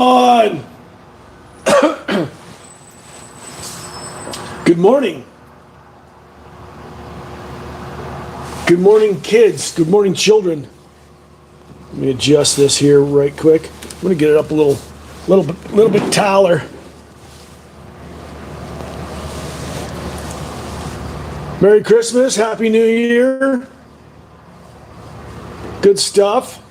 on. Good morning. Good morning, kids. Good morning, children. Let me adjust this here right quick. I'm gonna get it up a little bit taller. Merry Christmas, Happy New Year. Good stuff.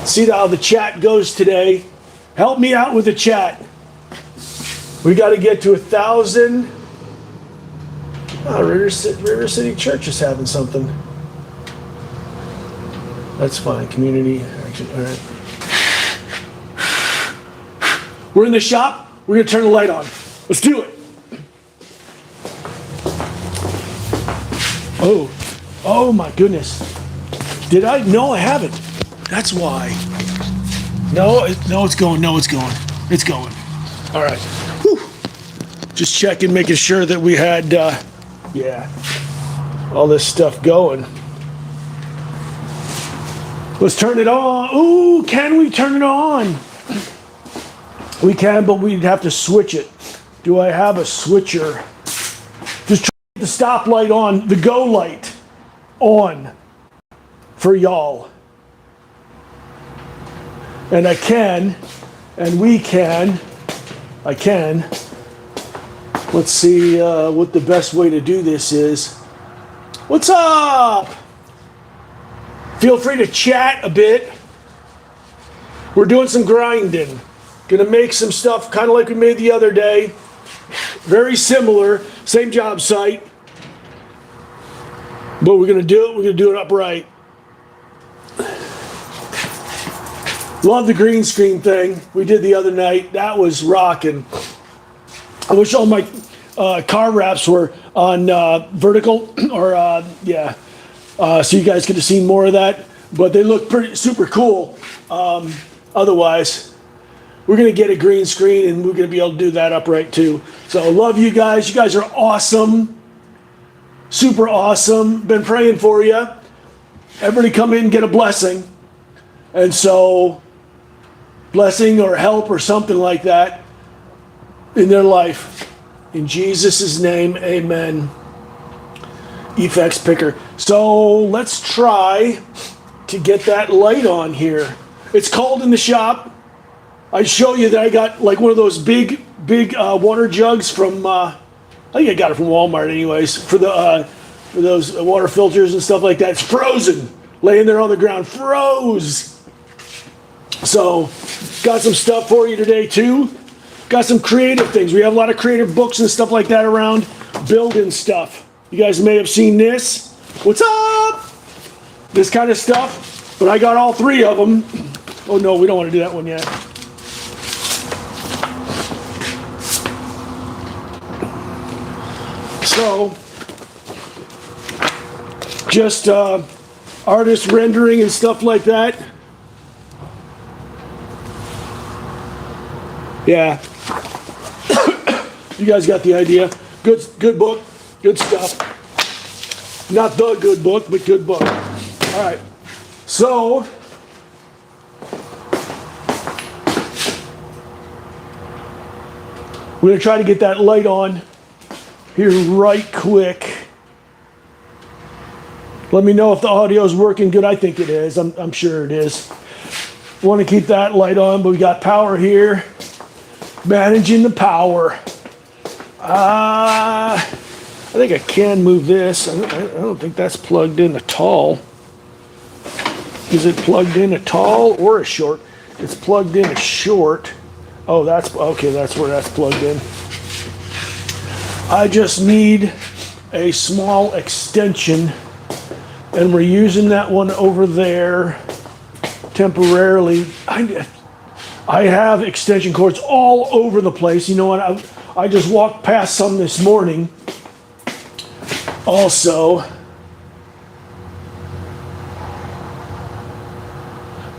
See how the chat goes today. Help me out with the chat. We got to get to 1,000. Oh, River City Church is having something. That's fine. Community action. All right. We're in the shop. We're going to turn the light on. Let's do it. Oh my goodness. Did I? No, I haven't. That's why. No, it's going. No, it's going. It's going. All right. Whew. Just checking, making sure that we had, all this stuff going. Let's turn it on. Ooh, can we turn it on? We can, but we'd have to switch it. Do I have a switcher? Just try to get the stoplight on, the go light on for y'all. And I can, and we can, I can. Let's see what the best way to do this is. What's up? Feel free to chat a bit. We're doing some grinding. Gonna make some stuff kind of like we made the other day. Very similar, same job site. But we're gonna do it upright. Love the green screen thing we did the other night. That was rocking. I wish all my car wraps were on vertical or so you guys could have seen more of that. But they look pretty super cool. Otherwise, we're gonna get a green screen and we're gonna be able to do that upright too. So love you guys. You guys are awesome. Super awesome. Been praying for you. Everybody come in and get a blessing. And so, blessing or help or something like that in their life. In Jesus' name, amen. Effects picker. So let's try to get that light on here. It's cold in the shop. I show you that I got like one of those big water jugs from, I think I got it from Walmart anyways, for those water filters and stuff like that. It's frozen, laying there on the ground, froze. So, got some stuff for you today too. Got some creative things. We have a lot of creative books and stuff like that around, building stuff. You guys may have seen this. What's up? This kind of stuff. But I got all three of them. Oh no, we don't want to do that one yet. So, just artist rendering and stuff like that. Yeah. You guys got the idea. Good book. Good stuff. Not the good book, but good book. All right. So, we're going to try to get that light on here right quick. Let me know if the audio is working good. I think it is. I'm sure it is. Want to keep that light on, but we got power here. Managing the power. I think I can move this. I don't think that's plugged in at all. Is it plugged in a tall or a short? It's plugged in a short. Oh, that's okay. That's where that's plugged in. I just need a small extension, and we're using that one over there temporarily. I have extension cords all over the place. You know what? I just walked past some this morning. Also,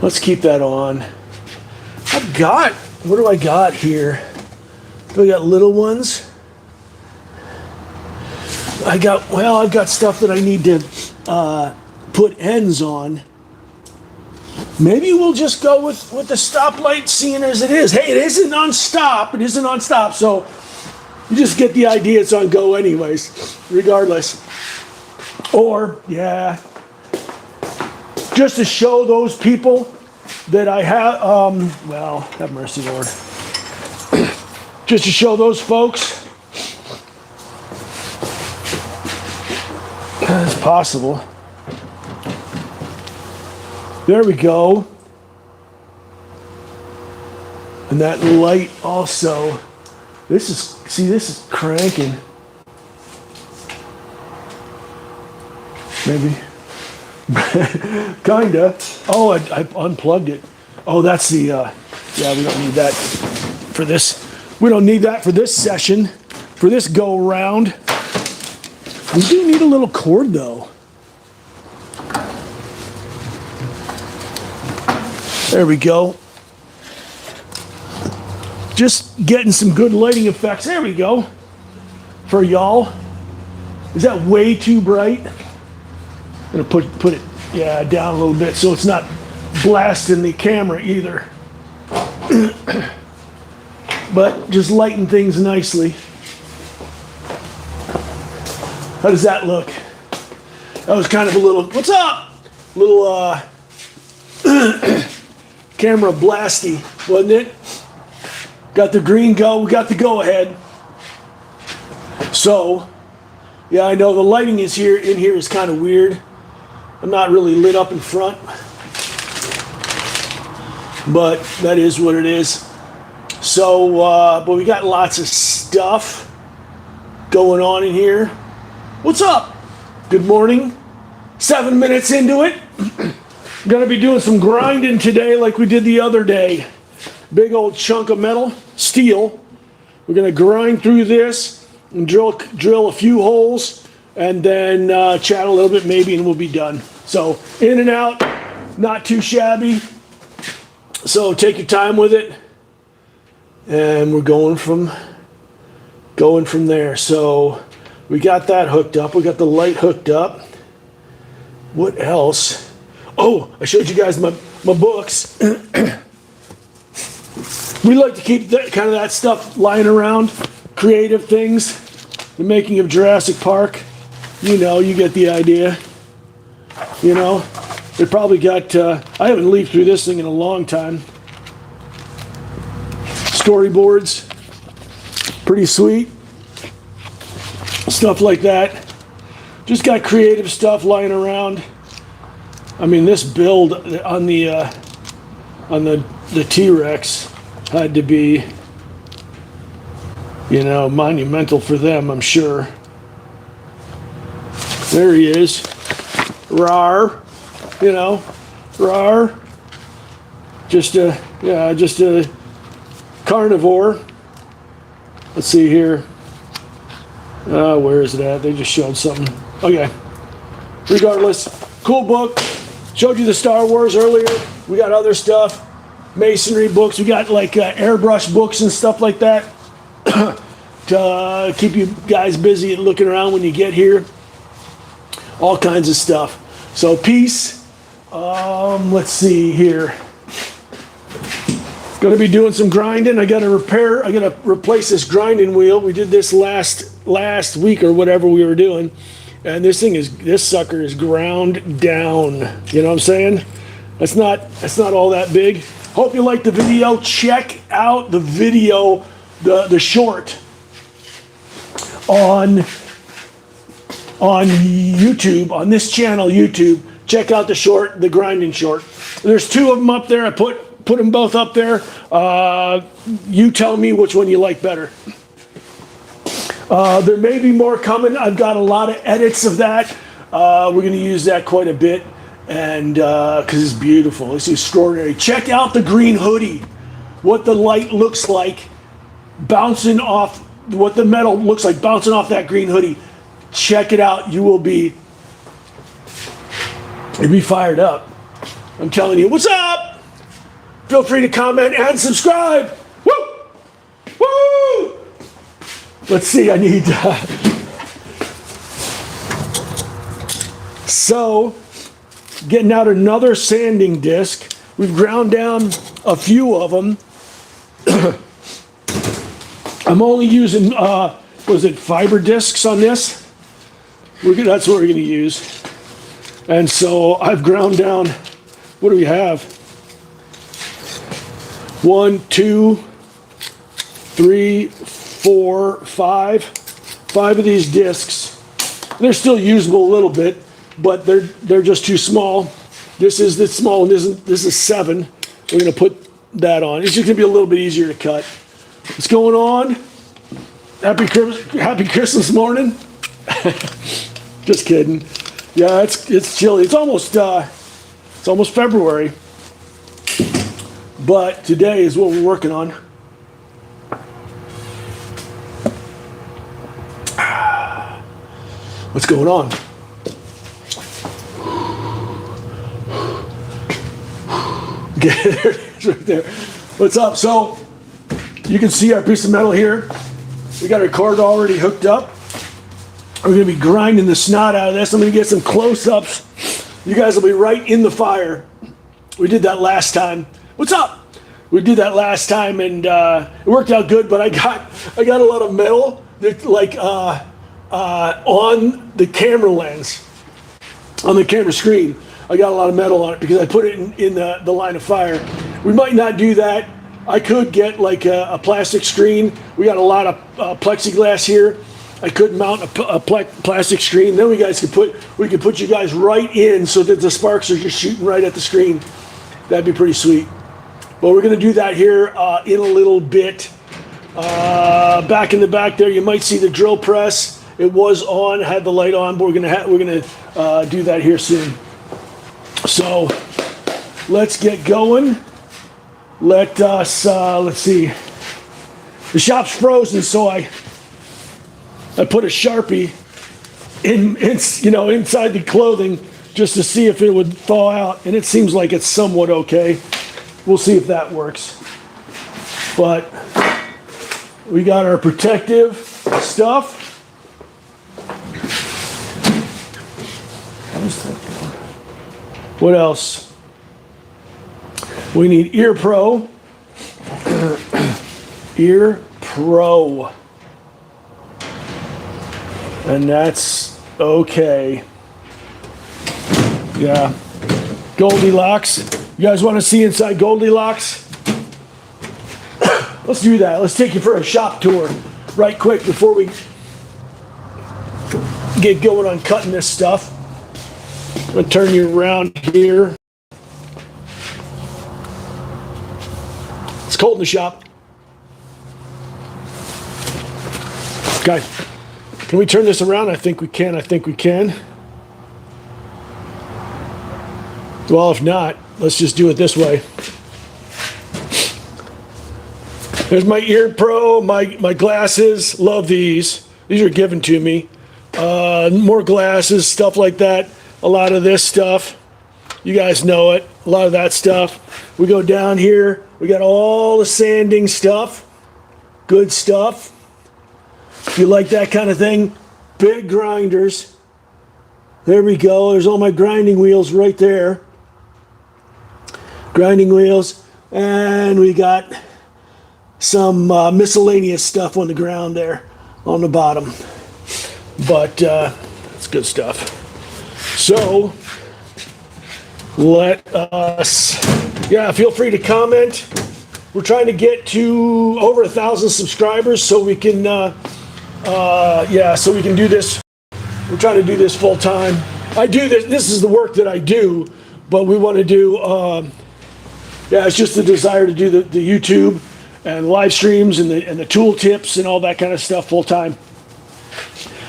let's keep that on. What do I got here? Do I got little ones? I've got stuff that I need to put ends on. Maybe we'll just go with the stoplight, seeing as it is. Hey, it isn't on stop. It isn't on stop, so you just get the idea it's on go anyways, regardless. Or, yeah, just to show those people that I have, well, have mercy, Lord. Just to show those folks, it's possible. There we go. And that light also, this is cranking. Maybe. Kinda. Oh, I unplugged it. Oh, that's the, yeah, we don't need that for this. We don't need that for this session, for this go round. We do need a little cord though. There we go. Just getting some good lighting effects. There we go. For y'all. Is that way too bright? I'm gonna put it, yeah, down a little bit so it's not blasting the camera either. But just lighten things nicely. How does that look? That was kind of a little, what's up? Little camera blasty, wasn't it? Got the green go, we got the go ahead. So, yeah, I know the lighting in here is kind of weird. I'm not really lit up in front, but that is what it is. So, but we got lots of stuff going on in here. What's up? Good morning. 7 minutes into it. Gonna be doing some grinding today like we did the other day. Big old chunk of metal, steel. We're gonna grind through this and drill a few holes and then chat a little bit maybe and we'll be done. So in and out, not too shabby. So take your time with it. And we're going from there. So we got that hooked up. We got the light hooked up. What else? Oh, I showed you guys my books. We like to keep kind of that stuff lying around. Creative things. The making of Jurassic Park. You know, you get the idea. You know, they probably got, I haven't leafed through this thing in a long time. Storyboards. Pretty sweet. Stuff like that. Just got creative stuff lying around. I mean, this build on the T-Rex had to be, you know, monumental for them, I'm sure. There he is. Rawr. You know, rawr. Just a carnivore. Let's see here. Where is it at? They just showed something. Okay. Regardless, cool book. Showed you the Star Wars earlier. We got other stuff. Masonry books. We got like airbrush books and stuff like that to keep you guys busy and looking around when you get here. All kinds of stuff. So peace. Let's see here. Going to be doing some grinding. I got to replace this grinding wheel. We did this last week or whatever we were doing. And this sucker is ground down. You know what I'm saying? That's not all that big. Hope you liked the video. Check out the video, the short on YouTube, on this channel, YouTube. Check out the short, the grinding short. There's two of them up there. I put them both up there. You tell me which one you like better. There may be more coming. I've got a lot of edits of that. We're going to use that quite a bit, and because it's beautiful. It's extraordinary. Check out the green hoodie. What the light looks like bouncing off, what the metal looks like bouncing off that green hoodie. Check it out. You'll be fired up. I'm telling you. What's up? Feel free to comment and subscribe. Woo! Woo! Let's see, I need so getting out another sanding disc. We've ground down a few of them. I'm only using, was it fiber discs on this? That's what we're going to use. And so I've ground down, what do we have? 1, 2, 3, 4, 5. 5 of these discs. They're still usable a little bit, but they're just too small. This is the small one. This is 7. We're going to put that on. It's just going to be a little bit easier to cut. What's going on? Happy Christmas morning. Just kidding. Yeah, it's chilly. It's almost February. But today is what we're working on. What's going on? Okay, there it is right there. What's up? So you can see our piece of metal here. We got our cord already hooked up. We're going to be grinding the snot out of this. I'm going to get some close-ups. You guys will be right in the fire. We did that last time. What's up? We did that last time, and it worked out good. But I got a lot of metal that, like on the camera lens, on the camera screen. I got a lot of metal on it because I put it in the line of fire. We might not do that. I could get like a plastic screen. We got a lot of plexiglass here. I could mount a plastic screen. Then we could put you guys right in so that the sparks are just shooting right at the screen. That'd be pretty sweet. But we're gonna do that here in a little bit. Back in the back there, you might see the drill press. It was on, had the light on, but we're gonna do that here soon. So let's get going. Let us, let's see. The shop's frozen, so I put a Sharpie inside the clothing just to see if it would thaw out, and it seems like it's somewhat okay. We'll see if that works. But we got our protective stuff. What else? We need Ear Pro. Ear Pro. And that's okay. Yeah. Goldilocks. You guys want to see inside Goldilocks? Let's do that. Let's take you for a shop tour right quick before we get going on cutting this stuff. I'm going to turn you around here. It's cold in the shop. Okay. Can we turn this around? I think we can. Well, if not, let's just do it this way. There's my Ear Pro, my glasses. Love these. These are given to me. More glasses, stuff like that. A lot of this stuff. You guys know it. A lot of that stuff. We go down here. We got all the sanding stuff. Good stuff. If you like that kind of thing, big grinders. There we go. There's all my grinding wheels right there. Grinding wheels. And we got some miscellaneous stuff on the ground there on the bottom. But it's good stuff. So let us, feel free to comment. We're trying to get to over 1,000 subscribers so we can, so we can do this. We're trying to do this full time. I do this. This is the work that I do, but we want to do. It's just the desire to do the YouTube and live streams and the tool tips and all that kind of stuff full time.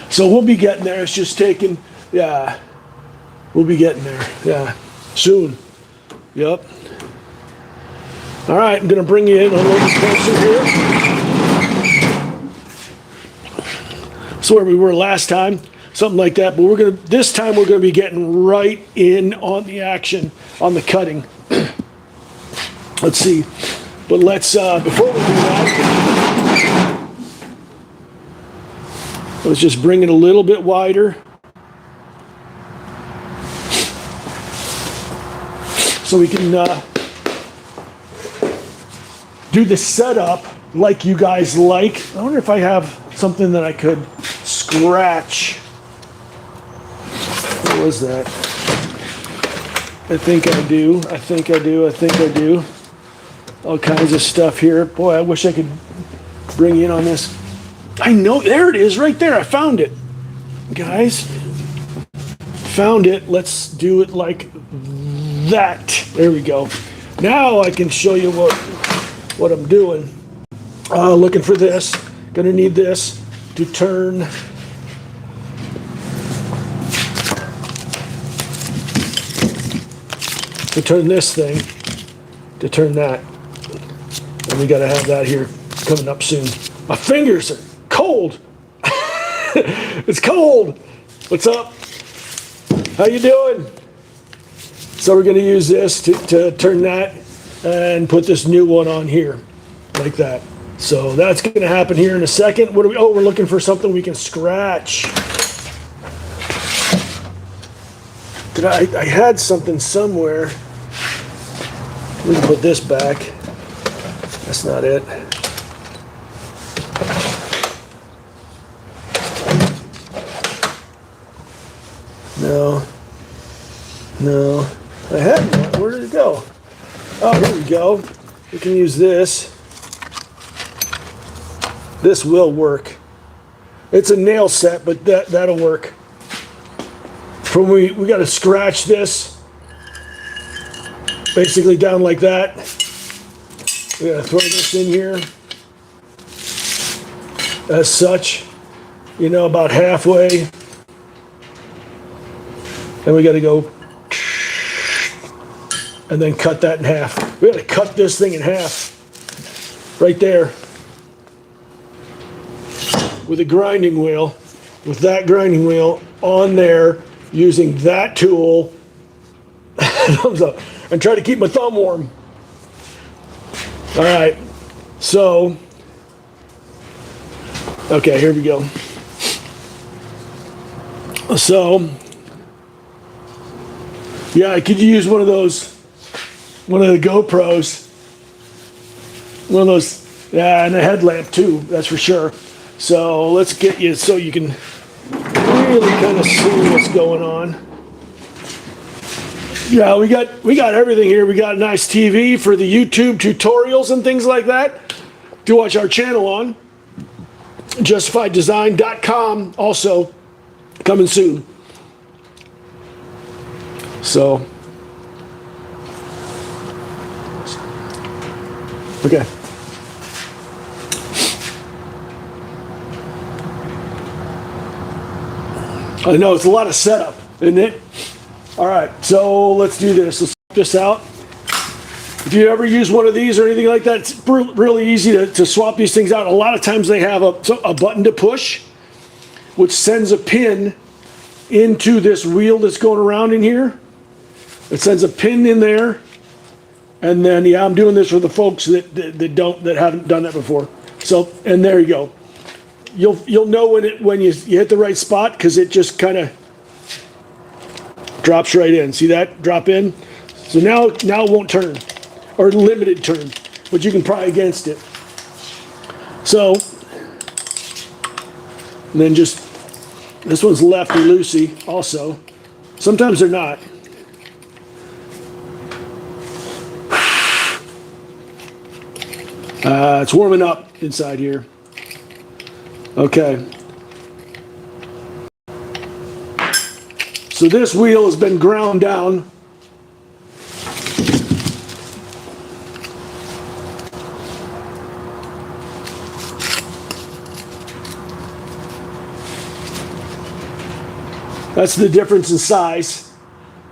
So we'll be getting there. It's just taking, we'll be getting there, soon. Yep. All right, I'm going to bring you in a little bit closer here. That's where we were last time, something like that. But this time we're going to be getting right in on the action, on the cutting. Let's see. But let's, before we do that, let's just bring it a little bit wider. so we can do the setup like you guys like. I wonder if I have something that I could scratch. What was that? I think I do. All kinds of stuff here. Boy, I wish I could bring you in on this. I know, there it is right there. I found it. Guys, found it. Let's do it like that. There we go. Now I can show you what I'm doing. Looking for this. Gonna need this to turn. To turn this thing, to turn that. And we gotta have that here coming up soon. My fingers are cold. It's cold. What's up? How you doing? So we're gonna use this to turn that and put this new one on here, like that. So that's gonna happen here in a second. What are we, oh, we're looking for something we can scratch. I had something somewhere. We can put this back. That's not it. No. I had one. Where did it go? Oh, here we go. We can use this. This will work. It's a nail set, but that'll work. We got to scratch this basically down like that. We got to throw this in here as such, you know, about halfway, and we got to go and then cut that in half. We got to cut this thing in half right there with a grinding wheel, with that grinding wheel on there, using that tool. Thumbs up. And try to keep my thumb warm. All right, so, okay, here we go. So, yeah, I could use one of the GoPros, one of those, yeah, and a headlamp too, that's for sure. So let's get you so you can really kind of see what's going on. Yeah, we got everything here. We got a nice TV for the YouTube tutorials and things like that to watch our channel on. JUSTIFIEDESIGN.com also coming soon. So, okay. I know it's a lot of setup, isn't it? All right, so let's do this. Let's check this out. If you ever use one of these or anything like that, it's really easy to swap these things out. A lot of times they have a button to push, which sends a pin into this wheel that's going around in here. It sends a pin in there, and then, yeah, I'm doing this for the folks that haven't done that before. So, and there you go. You'll know when you hit the right spot, because it just kind of drops right in. See that drop in? So now it won't turn, or limited turn, but you can pry against it. So, and then just, this one's lefty loosey also. Sometimes they're not. It's warming up inside here. Okay. So this wheel has been ground down. That's the difference in size.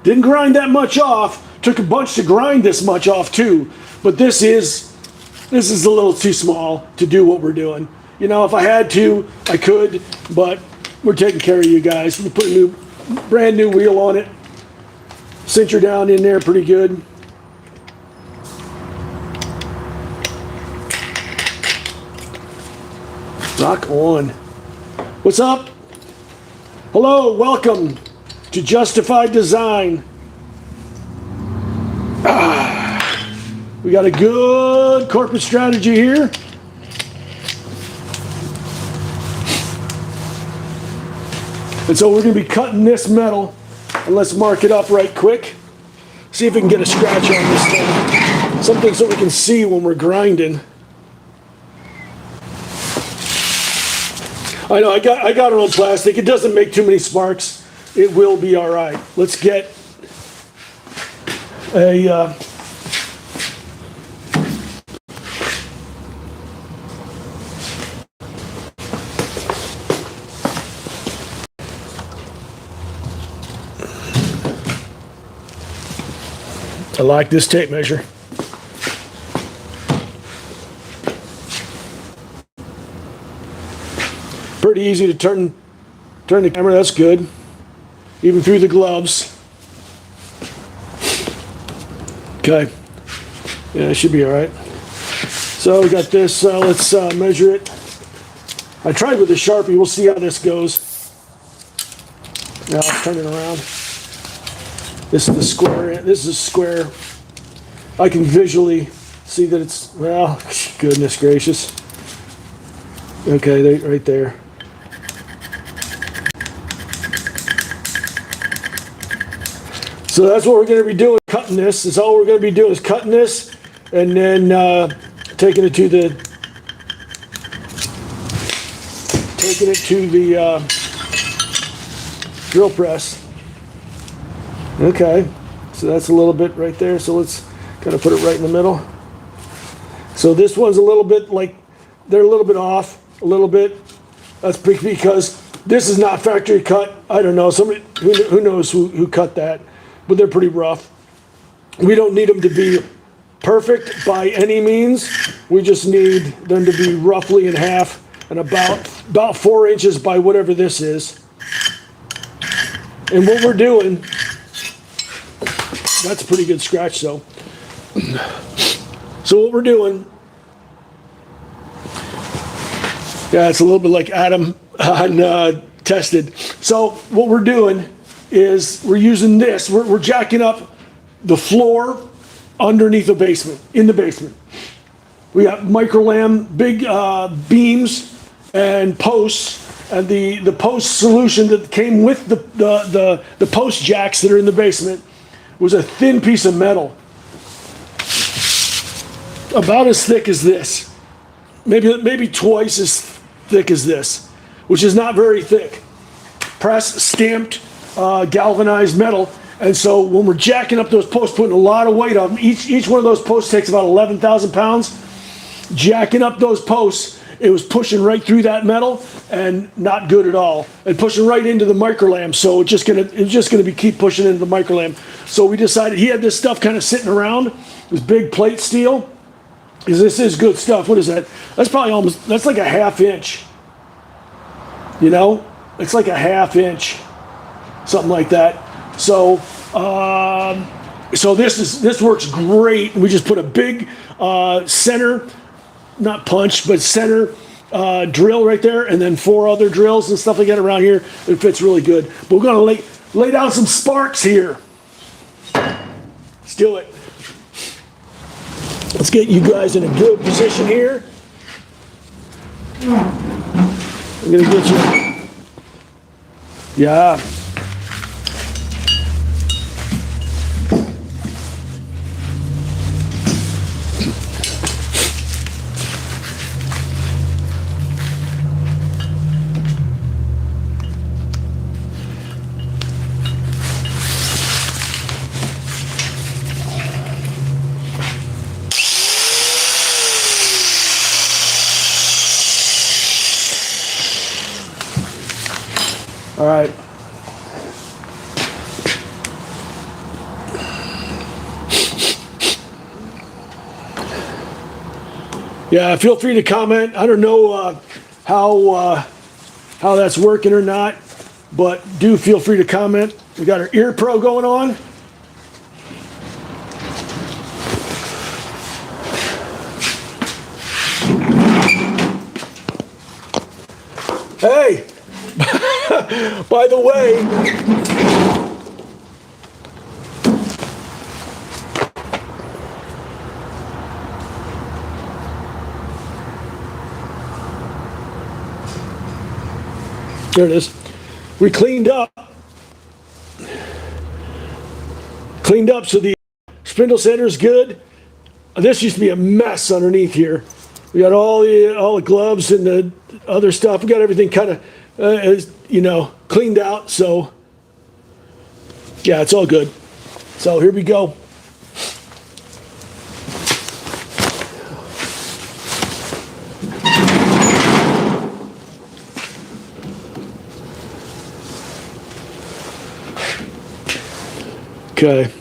Didn't grind that much off. Took a bunch to grind this much off too. But this is a little too small to do what we're doing. You know, if I had to, I could, but we're taking care of you guys. We put a brand new wheel on it. Cinch down in there pretty good. Rock on. What's up? Hello, welcome to Justified Design. We got a good corporate strategy here. And so we're going to be cutting this metal, and let's mark it up right quick. See if we can get a scratch on this thing. Something so we can see when we're grinding. I know I got it on plastic. It doesn't make too many sparks. It will be all right. Let's get a I like this tape measure. Pretty easy to turn the camera, that's good. Even through the gloves. Okay. Yeah, it should be all right. So we got this, let's measure it. I tried with a Sharpie, we'll see how this goes. Now I'll turn it around. This is the square, this is square. I can visually see that it's, well, goodness gracious. Okay, right there. So that's what we're going to be doing, cutting this. That's all we're going to be doing is cutting this and then taking it to the drill press. Okay, so that's a little bit right there. So let's kind of put it right in the middle. So this one's a little bit like, they're a little bit off, a little bit. That's because this is not factory cut. I don't know, somebody, who knows who cut that, but they're pretty rough. We don't need them to be perfect by any means. We just need them to be roughly in half and about 4 inches by whatever this is. And what we're doing, that's a pretty good scratch though. So what we're doing, yeah, it's a little bit like Adam on Tested. So what we're doing is we're using this, we're jacking up the floor underneath the basement, in the basement. We got microlam, big beams and posts, and the post solution that came with the post jacks that are in the basement was a thin piece of metal, about as thick as this, maybe twice as thick as this, which is not very thick. Pressed, stamped, galvanized metal. And so when we're jacking up those posts, putting a lot of weight on them, each one of those posts takes about 11,000 pounds. Jacking up those posts, it was pushing right through that metal and not good at all, and pushing right into the microlam. So it's just gonna be keep pushing into the microlam. So we decided, he had this stuff kind of sitting around, this big plate steel. This is good stuff. What is that? That's probably that's like a ½ inch. You know, it's like a ½ inch, something like that. So, so this works great. We just put a big center, not punch, but center drill right there, and then 4 other drills and stuff like that around here. It fits really good. But we're gonna lay down some sparks here. Let's do it. Let's get you guys in a good position here. I'm gonna get you. Yeah. All right. Yeah, feel free to comment. I don't know how that's working or not, but do feel free to comment. We got our ear pro going on. Hey, by the way, There it is. We cleaned up so the spindle center is good. This used to be a mess underneath here. We got all the gloves and the other stuff. We got everything kind of, cleaned out. So, yeah, it's all good. So here we go. Okay.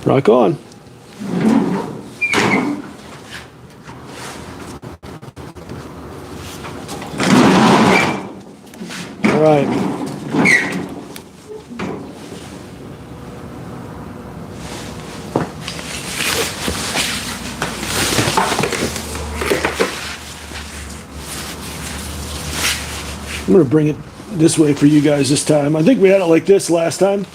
Rock on. All right. I'm going to bring it this way for you guys this time. I think we had it like this last time.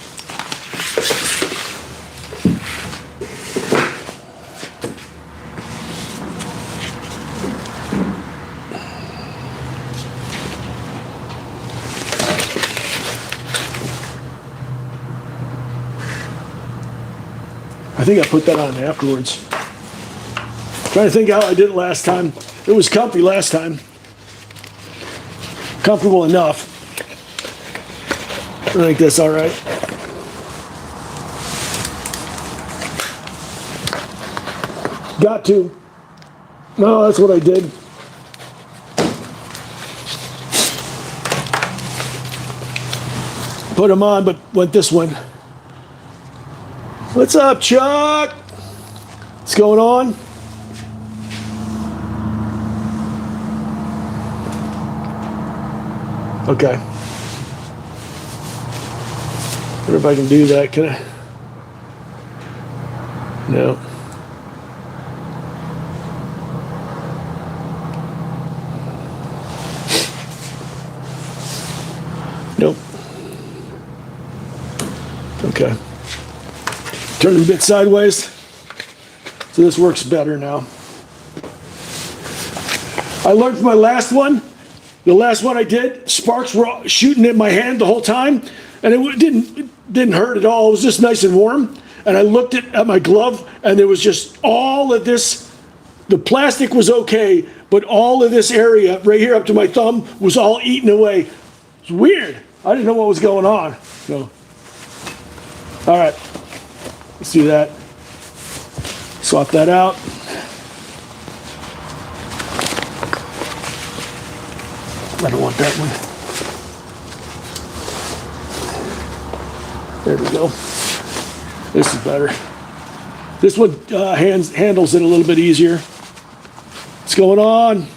I think I put that on afterwards. Trying to think how I did it last time. It was comfy last time. Comfortable enough. I think that's all right. Got to. No, that's what I did. Put them on, but went this one. What's up, Chuck? What's going on? Okay. Wonder if I can do that. Can I? No. Nope. Okay. Turn it a bit sideways. So this works better now. I learned from my last one. The last one I did, sparks were shooting in my hand the whole time, and it didn't hurt at all. It was just nice and warm. And I looked at my glove, and there was just all of this. The plastic was okay, but all of this area right here up to my thumb was all eaten away. It's weird. I didn't know what was going on. So, all right, let's do that. Swap that out. I don't want that one. There we go. This is better. This one handles it a little bit easier. What's going on?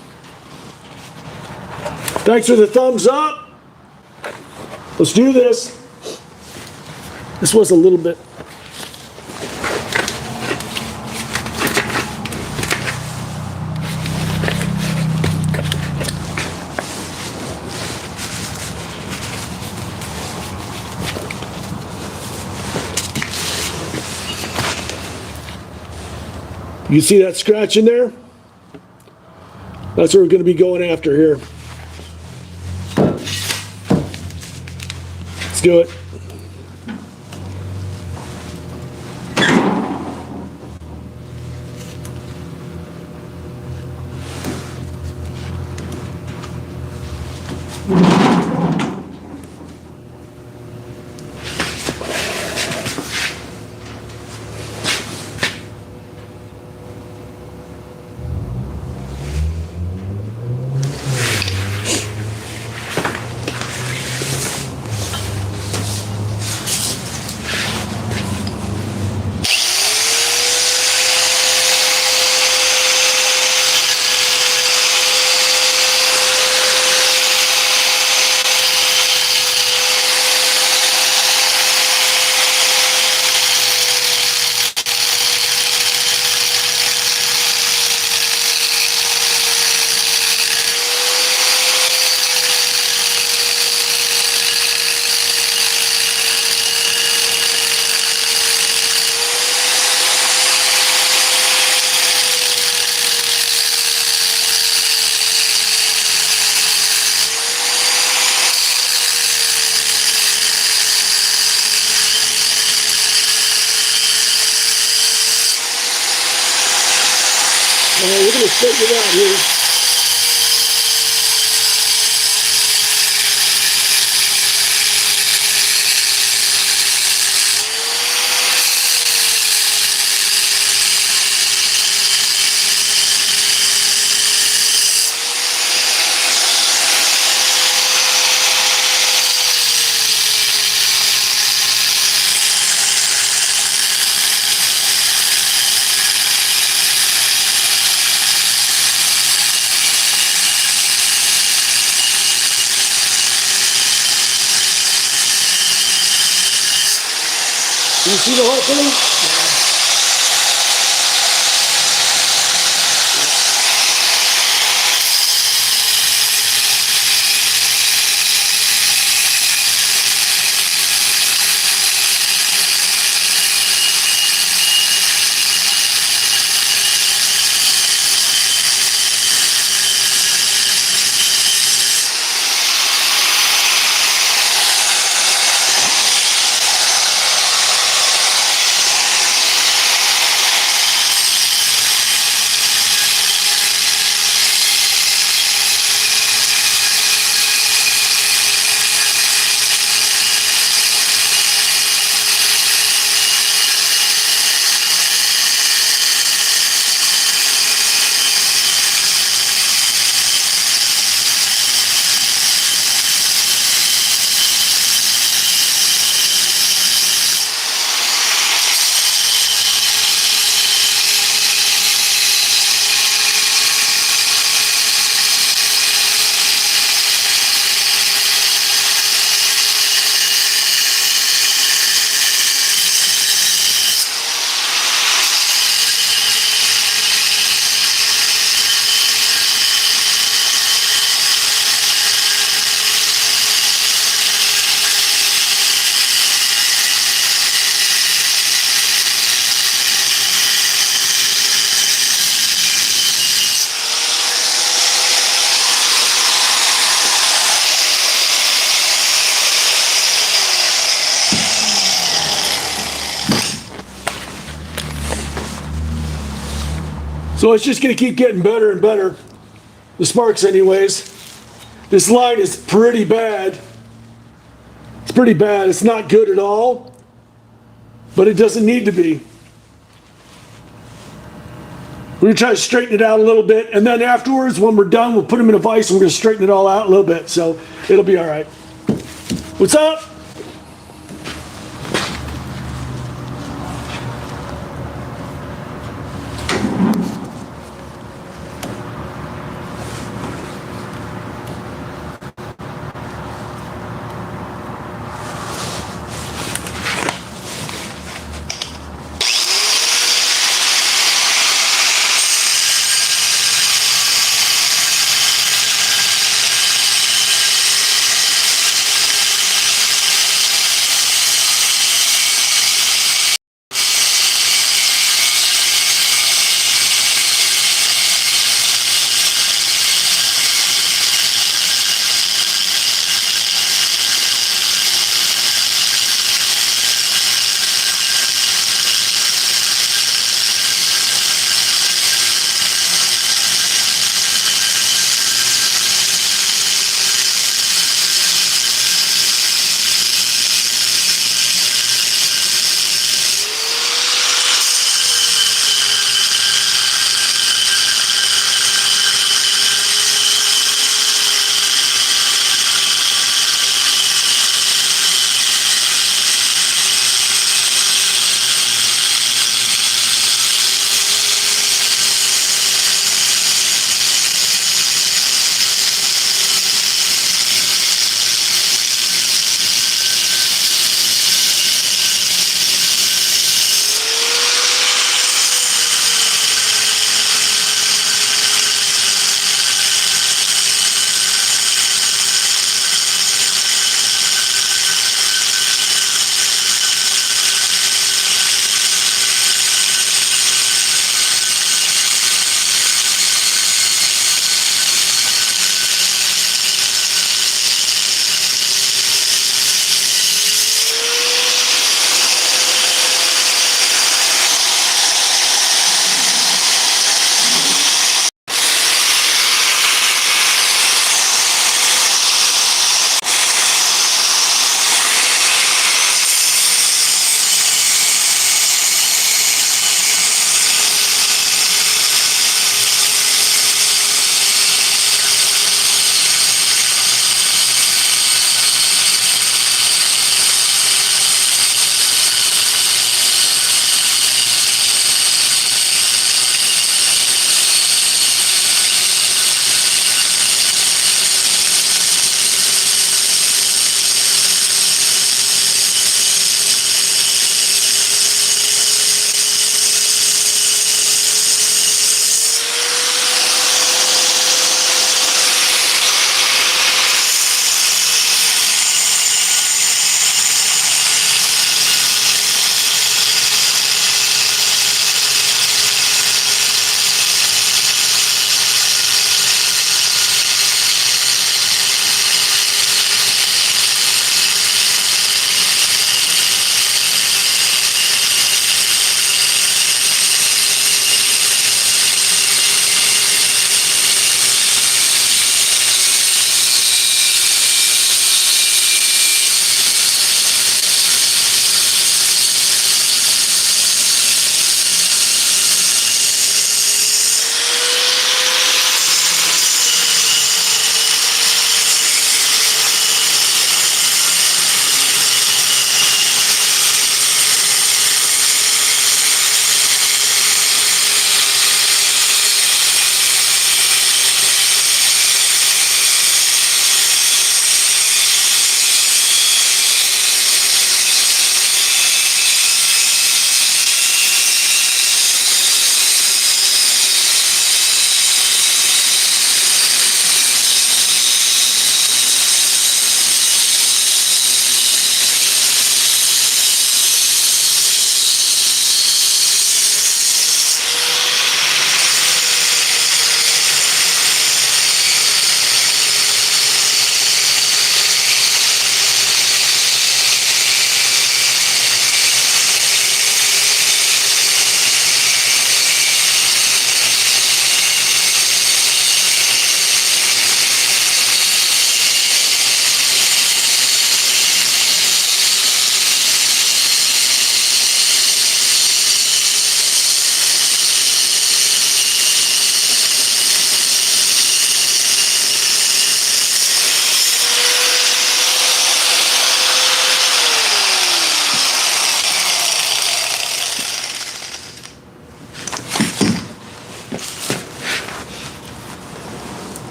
Thanks for the thumbs up. Let's do this. This was a little bit. You see that scratch in there? That's what we're going to be going after here. Let's do it. We're going to straighten it out here. You see the whole thing? So it's just going to keep getting better and better. The sparks anyways. This line is pretty bad. It's pretty bad. It's not good at all, but it doesn't need to be. We're going to try to straighten it out a little bit, and then afterwards, when we're done, we'll put them in a vise and we're going to straighten it all out a little bit, so it'll be all right. What's up?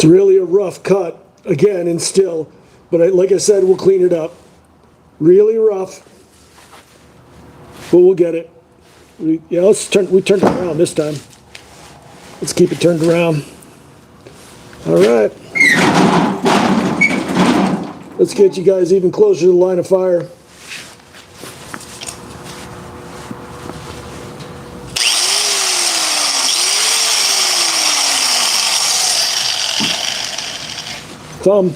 really a rough cut, again, and still, but like I said, we'll clean it up. Really rough, but we'll get it. We turned it around this time. Let's keep it turned around. All right. Let's get you guys even closer to the line of fire. Thumb.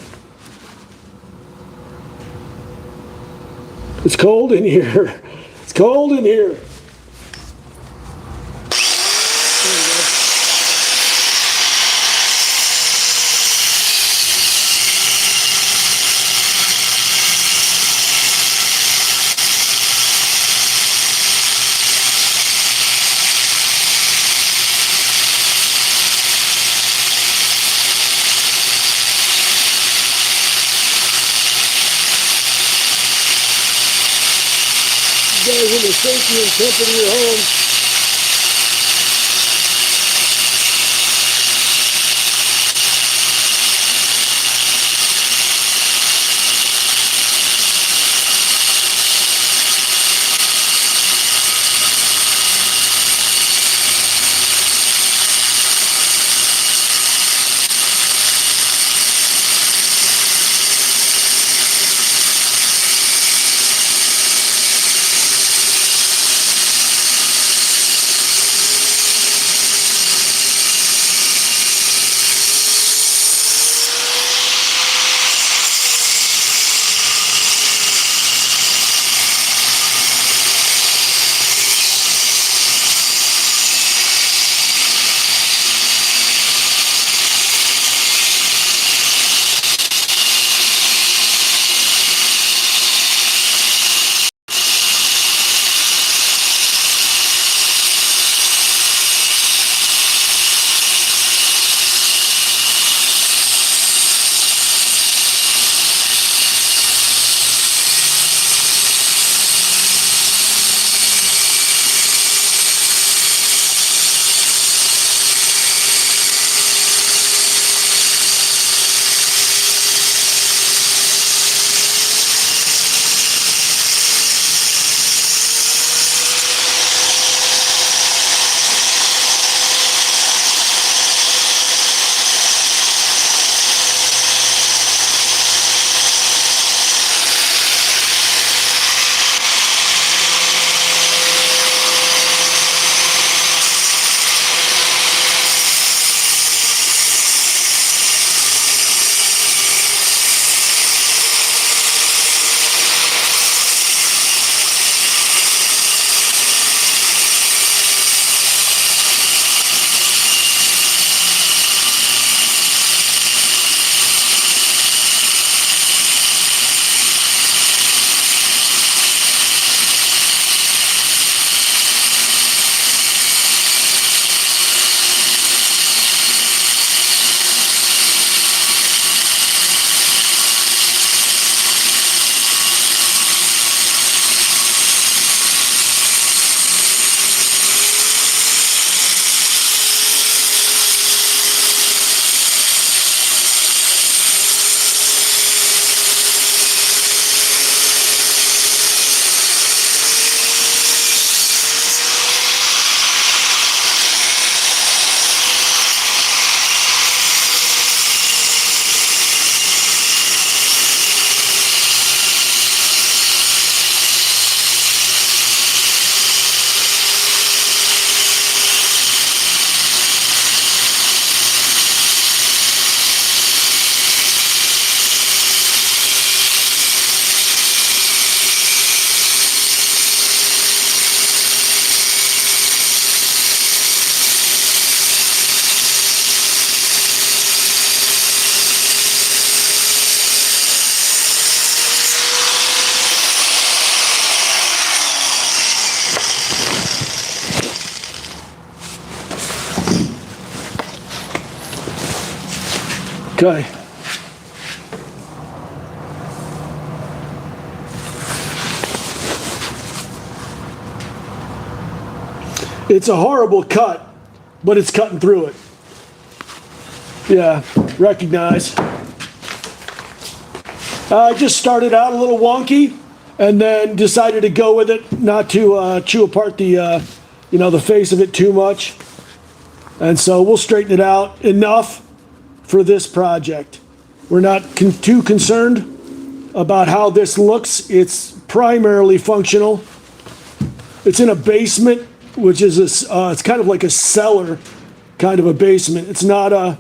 It's cold in here. It's cold in here. You guys in the safety and comfort of your home. Okay. It's a horrible cut, but it's cutting through it. Yeah. recognize. I just started out a little wonky, and then decided to go with it, not to chew apart the the face of it too much. And so we'll straighten it out enough for this project. We're not too concerned about how this looks. It's primarily functional. It's in a basement, which is it's kind of like a cellar, kind of a basement. It's not a,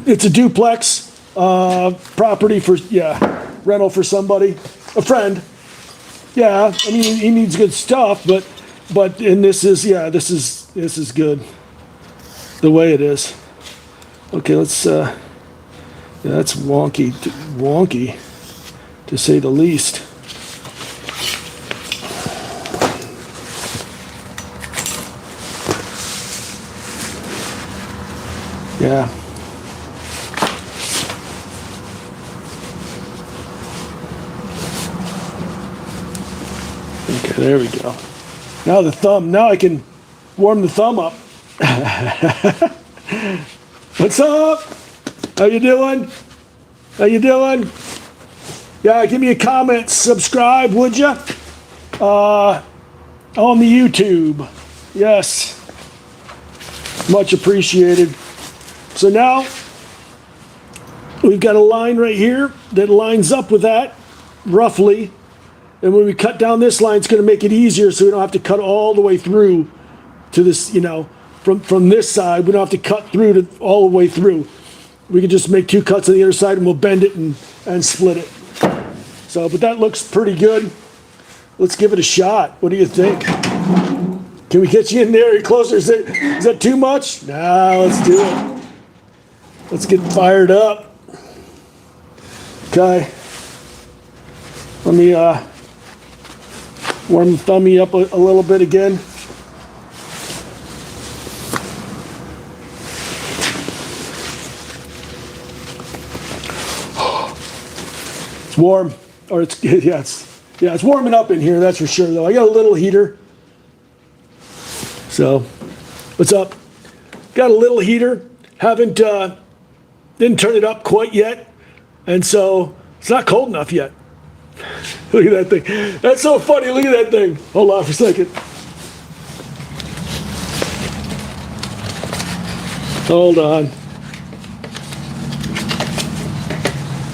it's a duplex property for, rental for somebody, a friend. Yeah, I mean, he needs good stuff, but and this is good, the way it is. Okay, let's, that's wonky, to say the least. Yeah. Okay, there we go. Now I can warm the thumb up. What's up? How you doing? Yeah, give me a comment, subscribe, would ya? On the YouTube. Yes. Much appreciated. So now we've got a line right here that lines up with that, roughly. And when we cut down this line, it's going to make it easier so we don't have to cut all the way through to this, from this side. We don't have to cut through to all the way through. We can just make 2 cuts on the other side and we'll bend it and split it. So, but that looks pretty good. Let's give it a shot. What do you think? Can we get you in there? Are you closer? Is that too much? Nah, let's do it. Let's get fired up. Okay. Let me warm the thummy up a little bit again. It's warm, or it's it's warming up in here. That's for sure. Though I got a little heater. So, what's up? Got a little heater. Didn't turn it up quite yet, and so it's not cold enough yet. Look at that thing. That's so funny. Look at that thing. Hold on for a second. Hold on.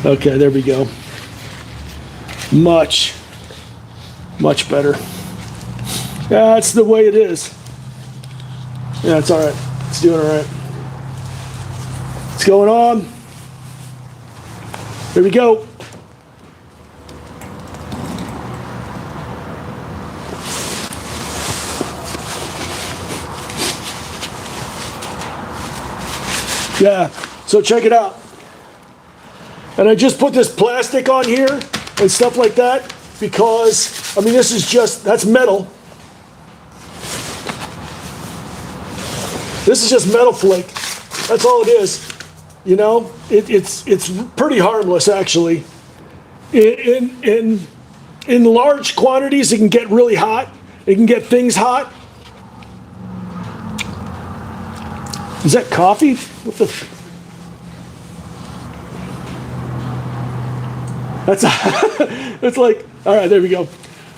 Okay, there we go. Much better. Yeah, that's the way it is. Yeah, it's all right. It's doing all right. It's going on. Here we go. Yeah, so check it out. And I just put this plastic on here and stuff like that because, I mean, this is that's metal. This is just metal flake. That's all it is. It's pretty harmless, actually. In large quantities, it can get really hot. It can get things hot. Is that coffee? What the? That's like, all right, there we go.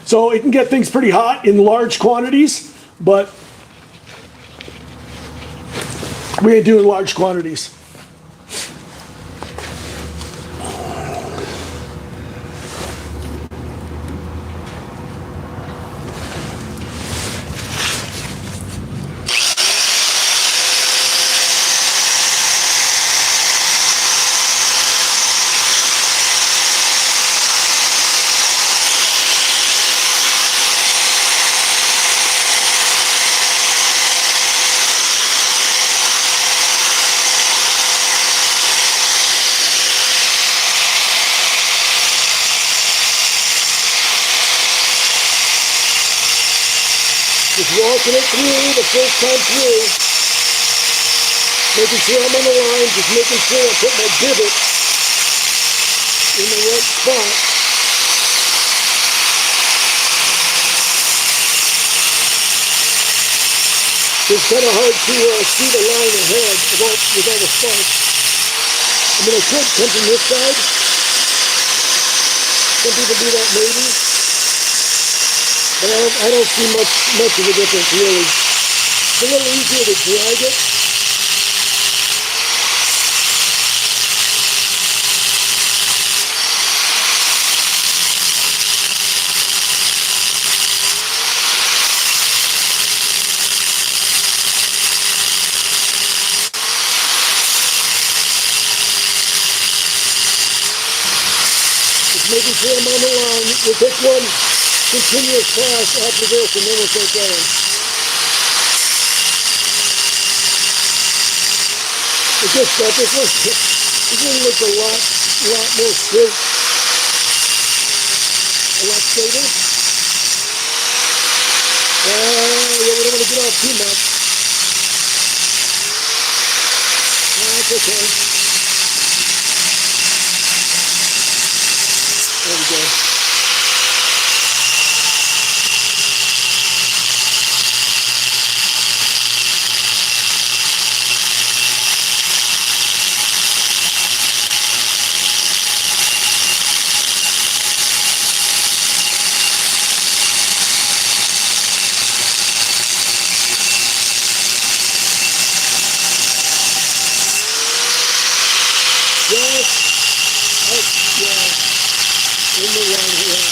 So it can get things pretty hot in large quantities, but we ain't doing large quantities. Just walking it through the first time through. Making sure I'm on the line, just making sure I put my divot in the right spot. It's kind of hard to see the line ahead with all the sparks. I mean, I could come from this side. Some people do that maybe. But I don't see much of a difference really. It's a little easier to drag it. Making sure I'm on the line. We'll take one continuous pass after this and then we'll start going. But good stuff. This one looks a lot more straight. A lot straighter. Yeah, we don't want to get off too much. That's okay. There we go. In the line here.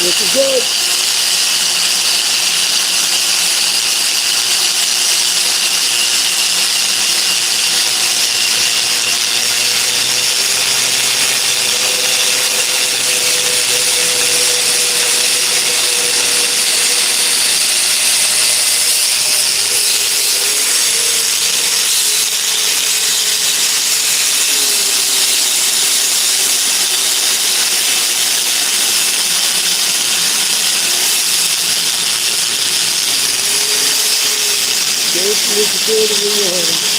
This is good. It's good in your hand.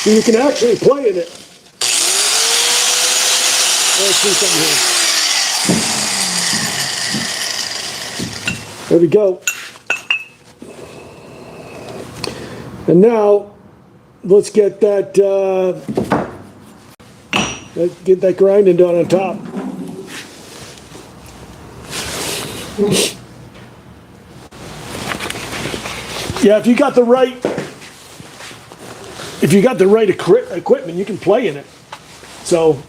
So you can actually play in it. Let's see something here. There we go. And now, let's get that grinding done on top. Yeah, if you got the right equipment, you can play in it. So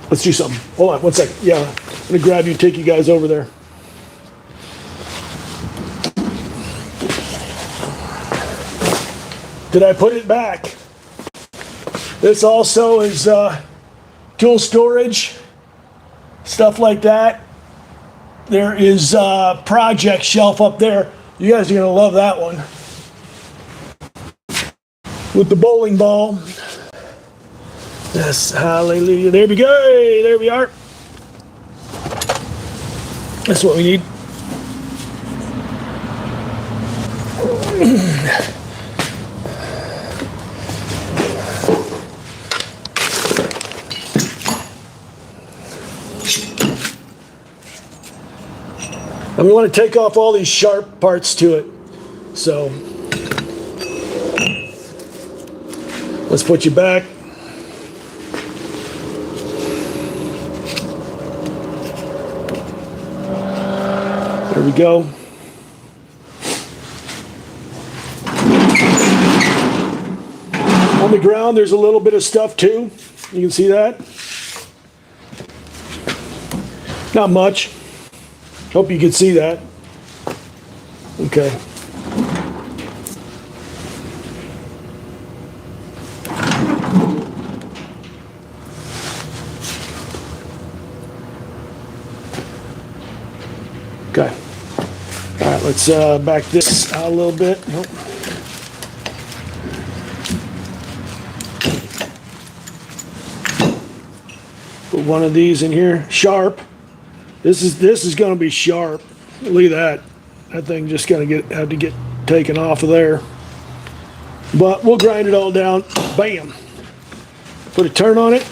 let's do something. Hold on one second. Yeah, I'm gonna grab you and take you guys over there. Did I put it back? This also is tool storage, stuff like that. There is a project shelf up there. You guys are gonna love that one. With the bowling ball. Yes, hallelujah. There we go. Hey, there we are. That's what we need. And we want to take off all these sharp parts to it. So let's put you back. There we go. On the ground, there's a little bit of stuff too. You can see that. Not much. Hope you can see that. Okay. Okay. All right, let's back this out a little bit. Nope. Put one of these in here, sharp. This is going to be sharp. Look at that. That thing just going to have to get taken off of there. But we'll grind it all down. Bam. Put a turn on it.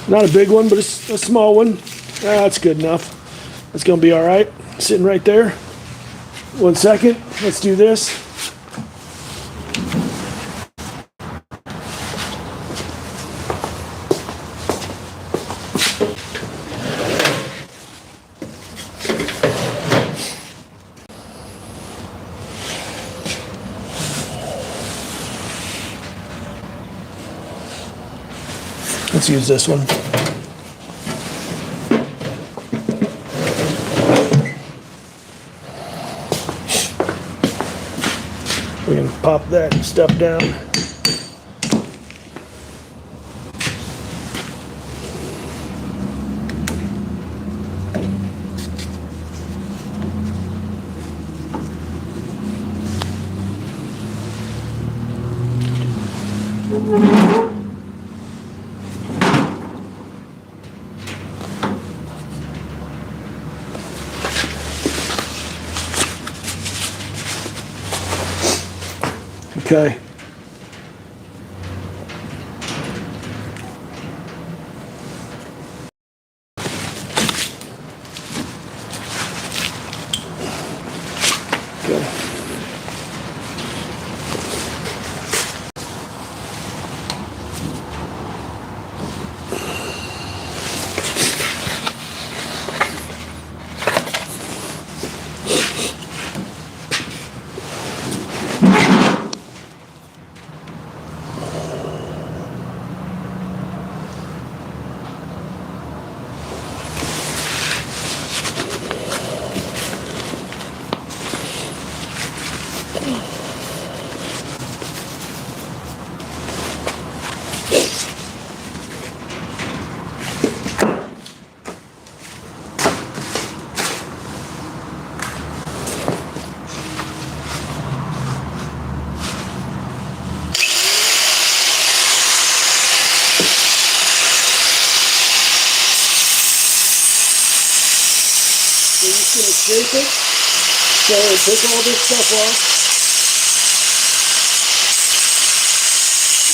Not a big one, but it's a small one. That's good enough. That's going to be all right. Sitting right there. 1 second. Let's do this. Let's use this one. We can pop that stuff down. Okay. Good. So you're just going to scrape it. So take all this stuff off.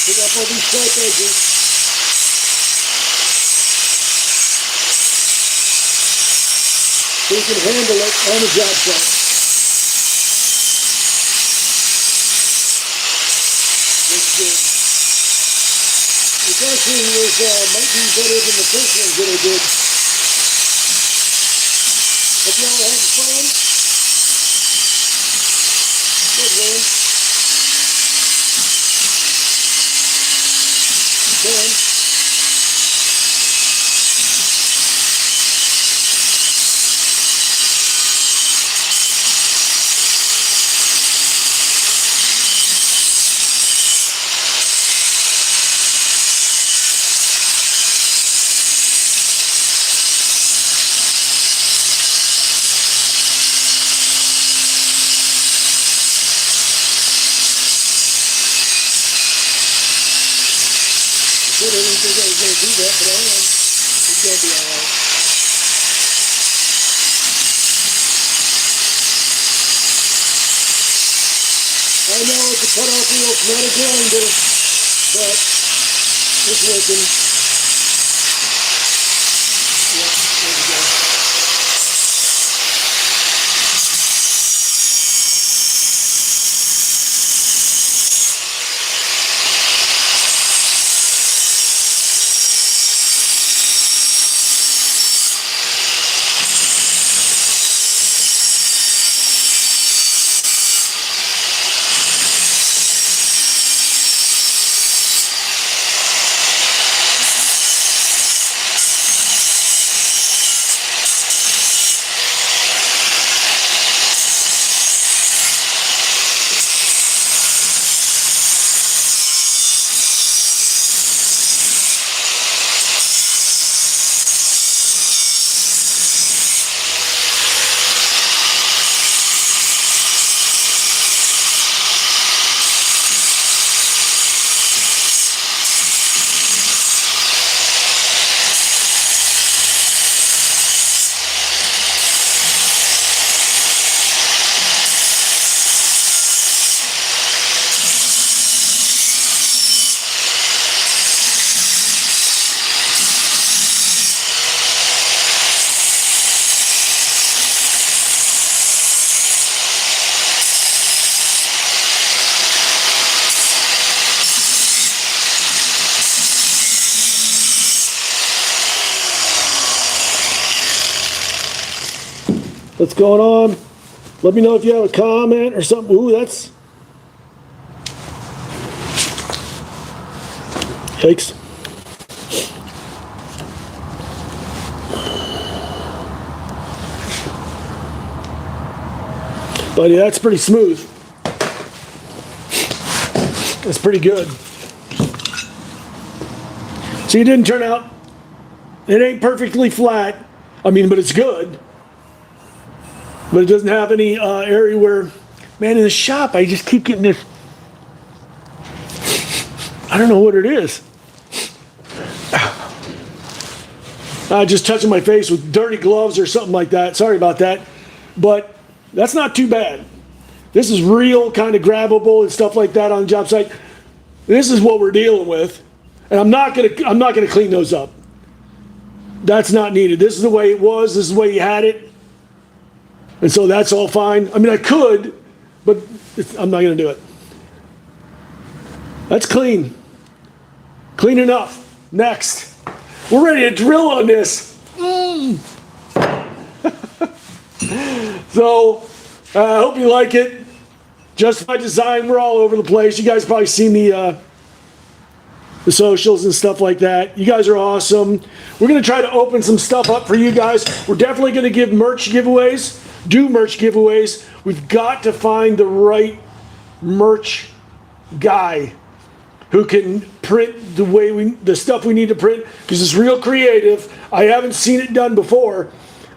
Pick up all these sharp edges. So you can handle it on the job site. Looks good. This actually might be better than the first ones that I did. Hope y'all are having fun. Good one. Done. I didn't think I was going to do that, but I am. It's going to be alright. I know it's a cut-off wheel, it's not a grinder, but it's working. Yep, there we go. What's going on? Let me know if you have a comment or something. Ooh, that's... Yikes. But yeah, that's pretty smooth. That's pretty good. So it didn't turn out... It ain't perfectly flat. I mean, but it's good. But it doesn't have any area where, man, in the shop, I just keep getting this, I don't know what it is. Just touching my face with dirty gloves or something like that. Sorry about that. But that's not too bad. This is real kind of grabbable and stuff like that on the job site. This is what we're dealing with. And I'm not gonna clean those up. That's not needed. This is the way it was. This is the way you had it. And so that's all fine. I mean, I could, but I'm not going to do it. That's clean. Clean enough. Next. We're ready to drill on this. So, I hope you like it. Justified Design, we're all over the place. You guys probably seen the socials and stuff like that. You guys are awesome. We're going to try to open some stuff up for you guys. We're definitely going to give merch giveaways. Do merch giveaways. We've got to find the right merch guy who can print the stuff we need to print, because it's real creative. I haven't seen it done before,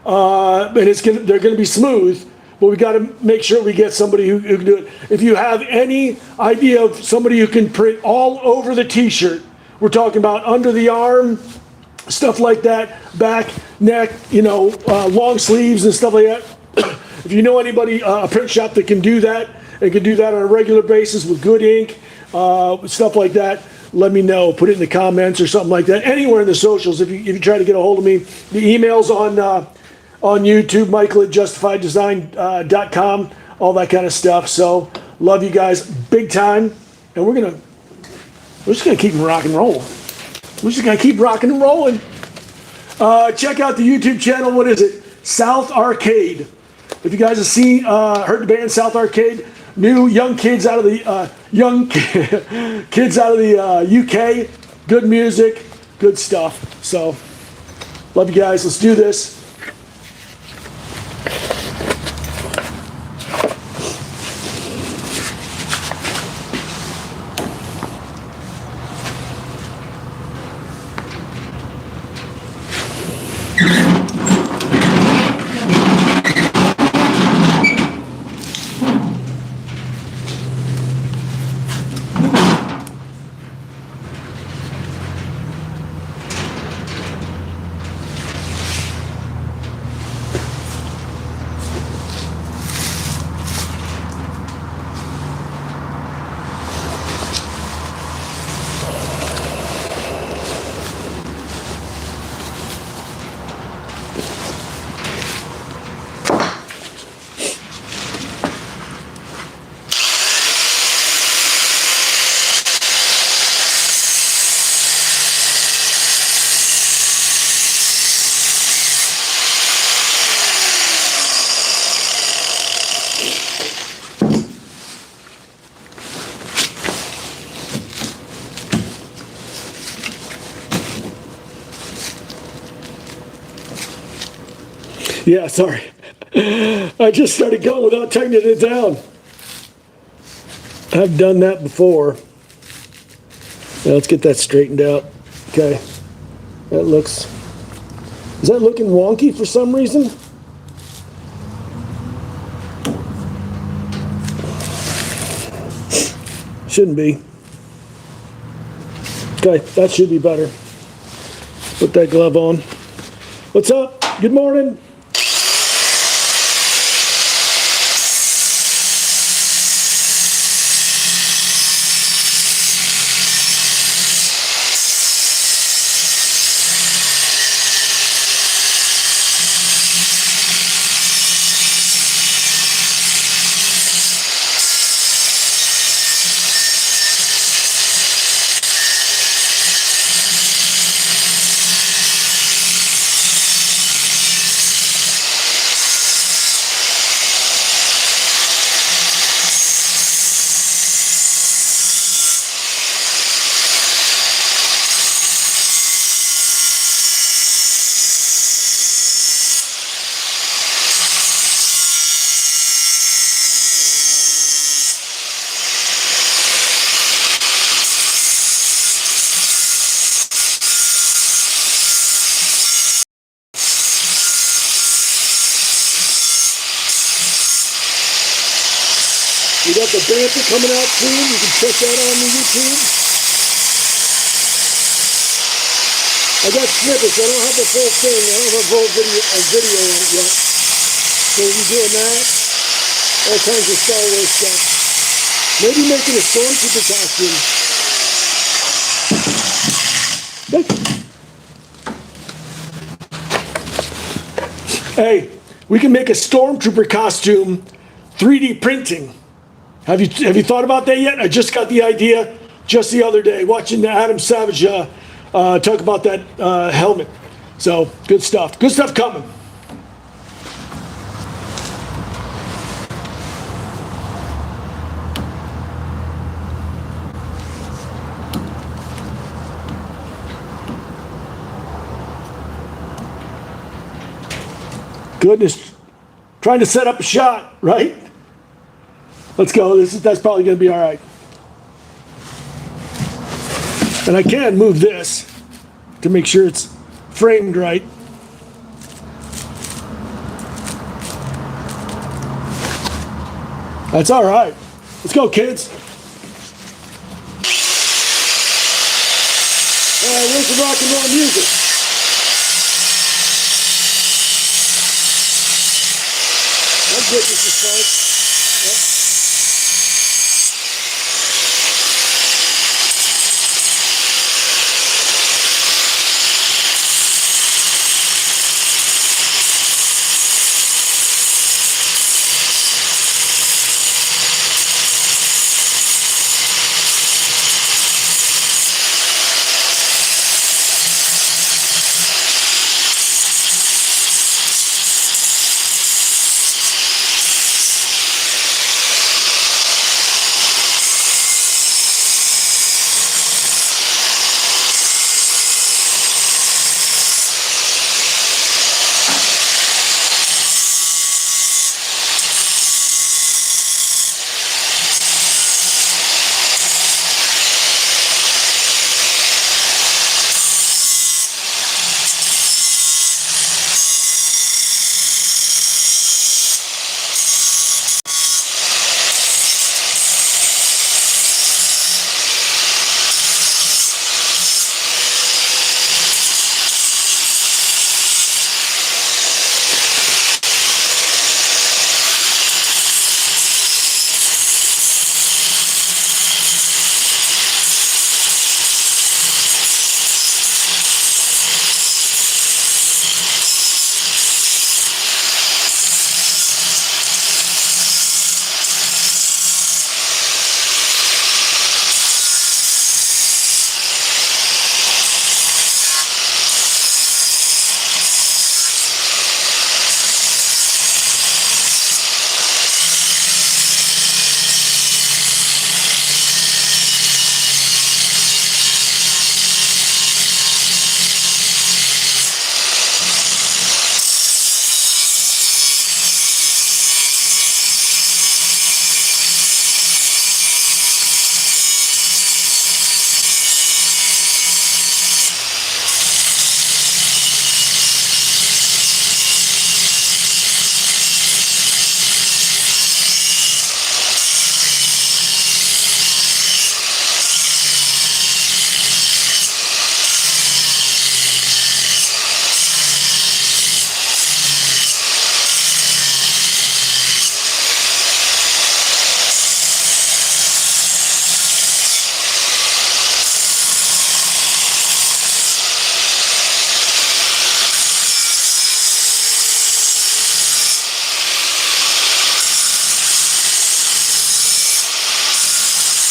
and they're going to be smooth. But we got to make sure we get somebody who can do it. If you have any idea of somebody who can print all over the T-shirt, we're talking about under the arm, stuff like that, back, neck, long sleeves and stuff like that. If you know anybody, a print shop that can do that, and can do that on a regular basis with good ink, stuff like that, let me know. Put it in the comments or something like that. Anywhere in the socials, if you try to get a hold of me. The email's on YouTube, Michael at JUSTIFIEDESIGN.com, all that kind of stuff. So love you guys big time, and we're just gonna keep rock and roll. We're just gonna keep rocking and rolling. Check out the YouTube channel. What is it? South Arcade. If you guys have heard the band South Arcade, new young kids out of the UK. Good music, good stuff. So, love you guys. Let's do this. Yeah, sorry. I just started going without tightening it down. I've done that before. Now let's get that straightened out. Okay. Is that looking wonky for some reason? Shouldn't be. Okay, that should be better. Put that glove on. What's up? Good morning. We got the banter coming out soon. You can check that on the YouTube. I got snippets. I don't have the full thing. I don't have a full video on it yet. So we'll be doing that. All kinds of Star Wars stuff. Maybe making a stormtrooper costume. Hey, we can make a stormtrooper costume 3D printing. Have you thought about that yet? I just got the idea just the other day watching Adam Savage talk about that helmet. So good stuff. Good stuff coming. Goodness, trying to set up a shot, right? Let's go. That's probably going to be all right. And I can move this to make sure it's framed right. That's all right. Let's go, kids. All right, where's the rock and roll music? I'm good with this part. Yep.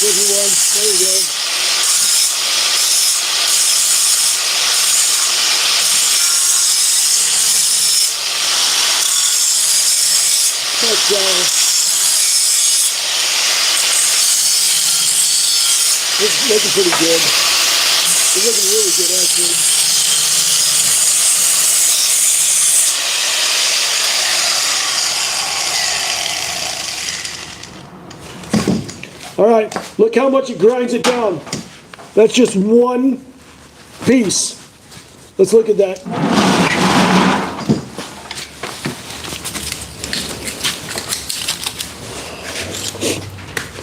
Flippy one. There you go. That's it's looking pretty good. It's looking really good, actually. All right, look how much it grinds it down. That's just one piece. Let's look at that.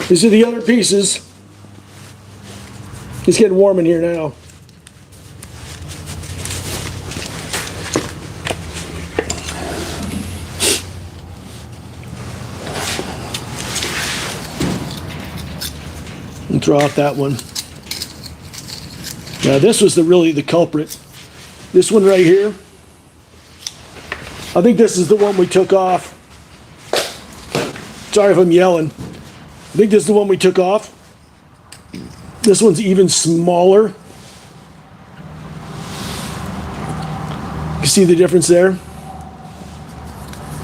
These are the other pieces. It's getting warm in here now. And throw out that one. Now this was really the culprit. This one right here. I think this is the one we took off. Sorry if I'm yelling. I think this is the one we took off. This one's even smaller. You see the difference there?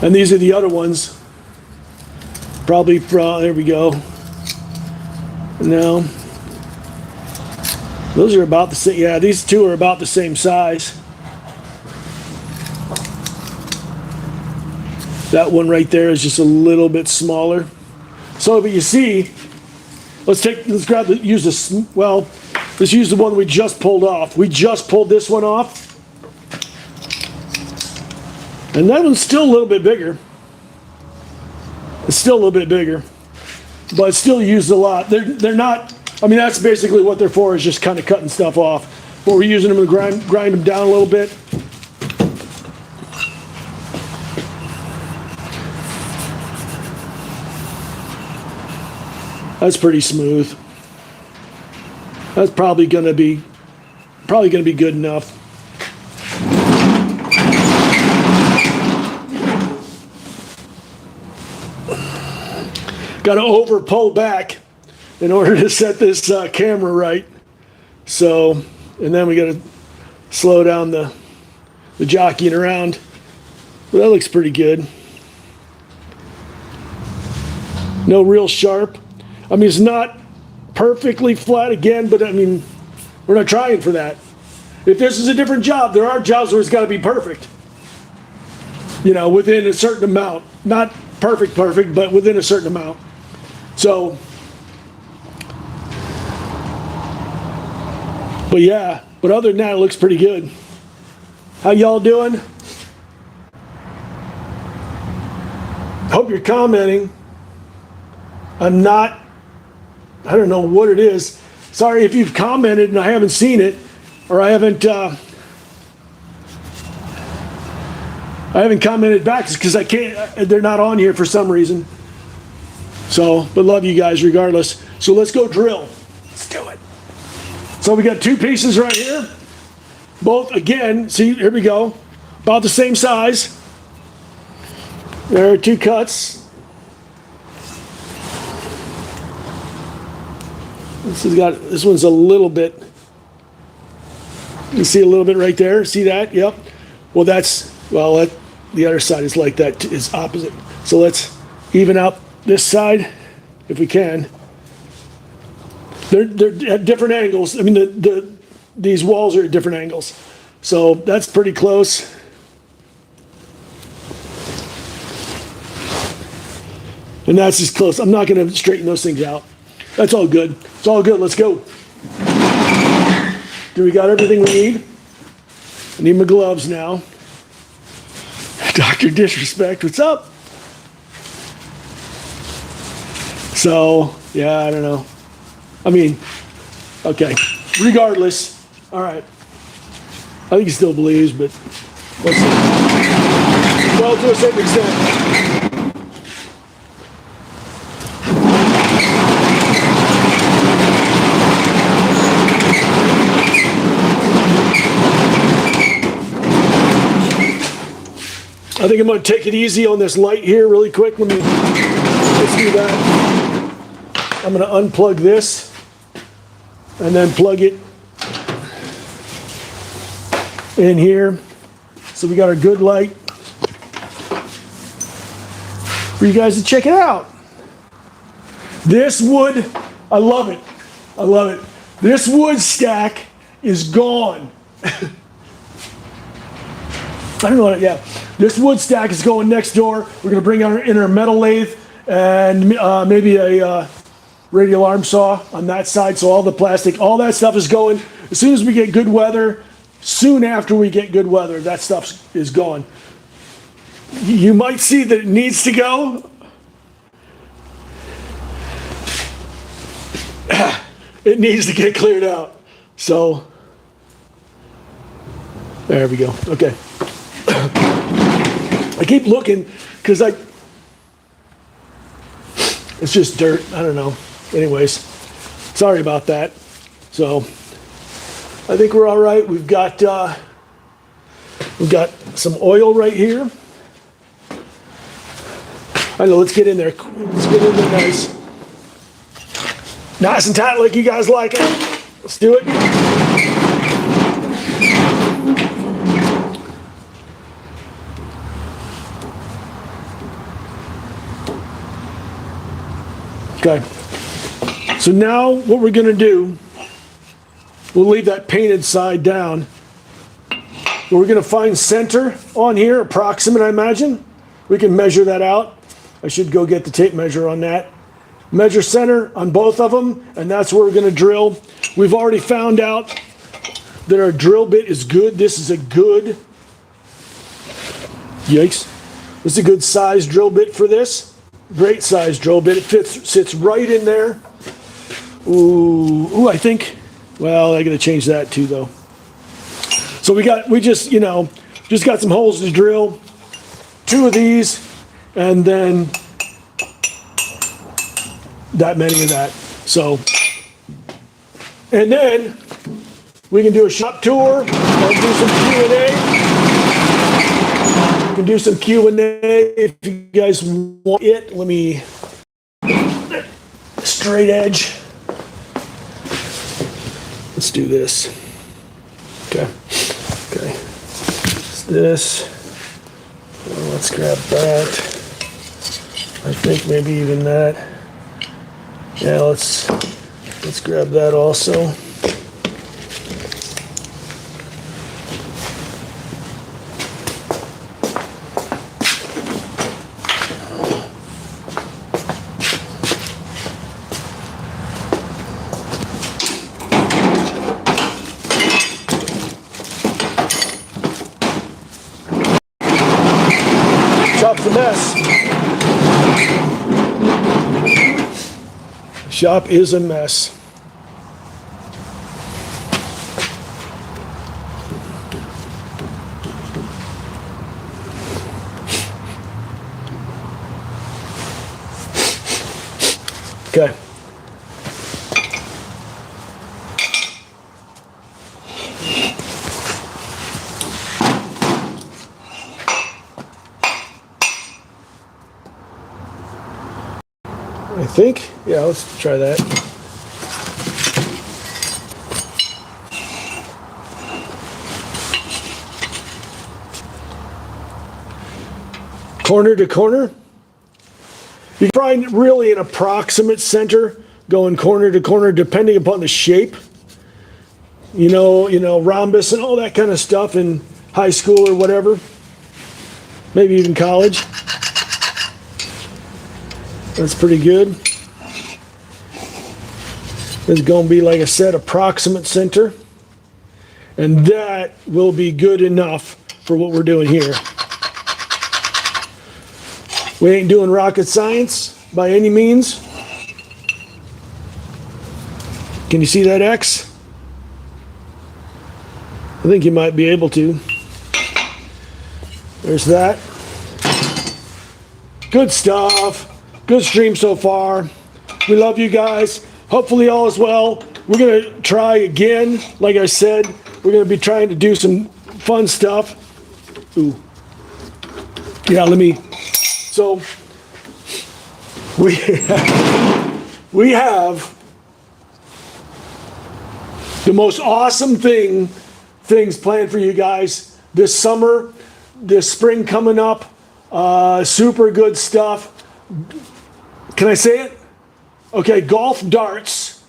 And these are the other ones. Probably from, there we go. No. Those are about the same. Yeah, these two are about the same size. That one right there is just a little bit smaller. So, but you see, let's grab use this, well, let's use the one we just pulled off. We just pulled this one off. And that one's still a little bit bigger. It's still a little bit bigger. But it's still used a lot. They're not, I mean, that's basically what they're for, is just kind of cutting stuff off. But we're using them to grind them down a little bit. That's pretty smooth. That's probably gonna be good enough. Got to over pull back in order to set this camera right. So, and then we got to slow down the jockeying around. But that looks pretty good. No real sharp. I mean, it's not perfectly flat again, but I mean, we're not trying for that. If this is a different job, there are jobs where it's got to be perfect. You know, within a certain amount. Not perfect, but within a certain amount. So, but yeah, but other than that, it looks pretty good. How y'all doing? Hope you're commenting. I don't know what it is. Sorry if you've commented and I haven't seen it, or I haven't commented back because I can't, they're not on here for some reason. So, but love you guys regardless. So let's go drill. Let's do it. So we got two pieces right here. Both, again, see, here we go. About the same size. There are two cuts. This one's a little bit, you see a little bit right there. See that? Yep. Well, the other side is like that, is opposite. So let's even out this side if we can. They're at different angles. I mean, these walls are at different angles. So that's pretty close. And that's as close. I'm not going to straighten those things out. That's all good. It's all good. Let's go. Do we got everything we need? I need my gloves now. Dr. Disrespect, what's up? So, yeah, I don't know. I mean, okay. Regardless, all right. I think he still believes, but let's see. Well, to a certain extent. I think I'm going to take it easy on this light here really quick. Let's do that. I'm going to unplug this and then plug it in here. So we got our good light for you guys to check it out. This wood, I love it. I love it. This wood stack is gone. I don't know what, yeah. This wood stack is going next door. We're going to bring in our metal lathe and maybe a radial arm saw on that side. So all the plastic, all that stuff is going. As soon as we get good weather, soon after we get good weather, that stuff is gone. You might see that it needs to go. It needs to get cleared out. So, there we go. Okay. I keep looking because it's just dirt. I don't know. Anyways, sorry about that. So, I think we're all right. We've got some oil right here. I know. Let's get in there. Let's get in there, guys. Nice and tight like you guys like it. Let's do it. Okay. So now what we're going to do, we'll leave that painted side down. We're going to find center on here, approximate, I imagine. We can measure that out. I should go get the tape measure on that. Measure center on both of them, and that's where we're going to drill. We've already found out that our drill bit is good. This is a good, yikes, this is a good size drill bit for this. Great size drill bit. It sits right in there. Ooh, I think, well, I got to change that too, though. So we just got some holes to drill. 2 of these, and then that many of that. So, and then we can do a shop tour and do some Q&A. We can do some Q&A if you guys want it. Let me, straight edge. Let's do this. Okay. Okay. It's this. Well, let's grab that. I think maybe even that. Yeah, let's grab that also. Shop's a mess. Shop is a mess. Okay. I think, yeah, let's try that. Corner to corner. You can find really an approximate center going corner to corner depending upon the shape. You know, rhombus and all that kind of stuff in high school or whatever. Maybe even college. That's pretty good. It's going to be, like I said, approximate center. And that will be good enough for what we're doing here. We ain't doing rocket science by any means. Can you see that X? I think you might be able to. There's that. Good stuff. Good stream so far. We love you guys. Hopefully all is well. We're going to try again. Like I said, we're going to be trying to do some fun stuff. Ooh. Yeah, so we we have the most awesome things planned for you guys this summer, this spring coming up. Super good stuff. Can I say it? Okay, golf darts.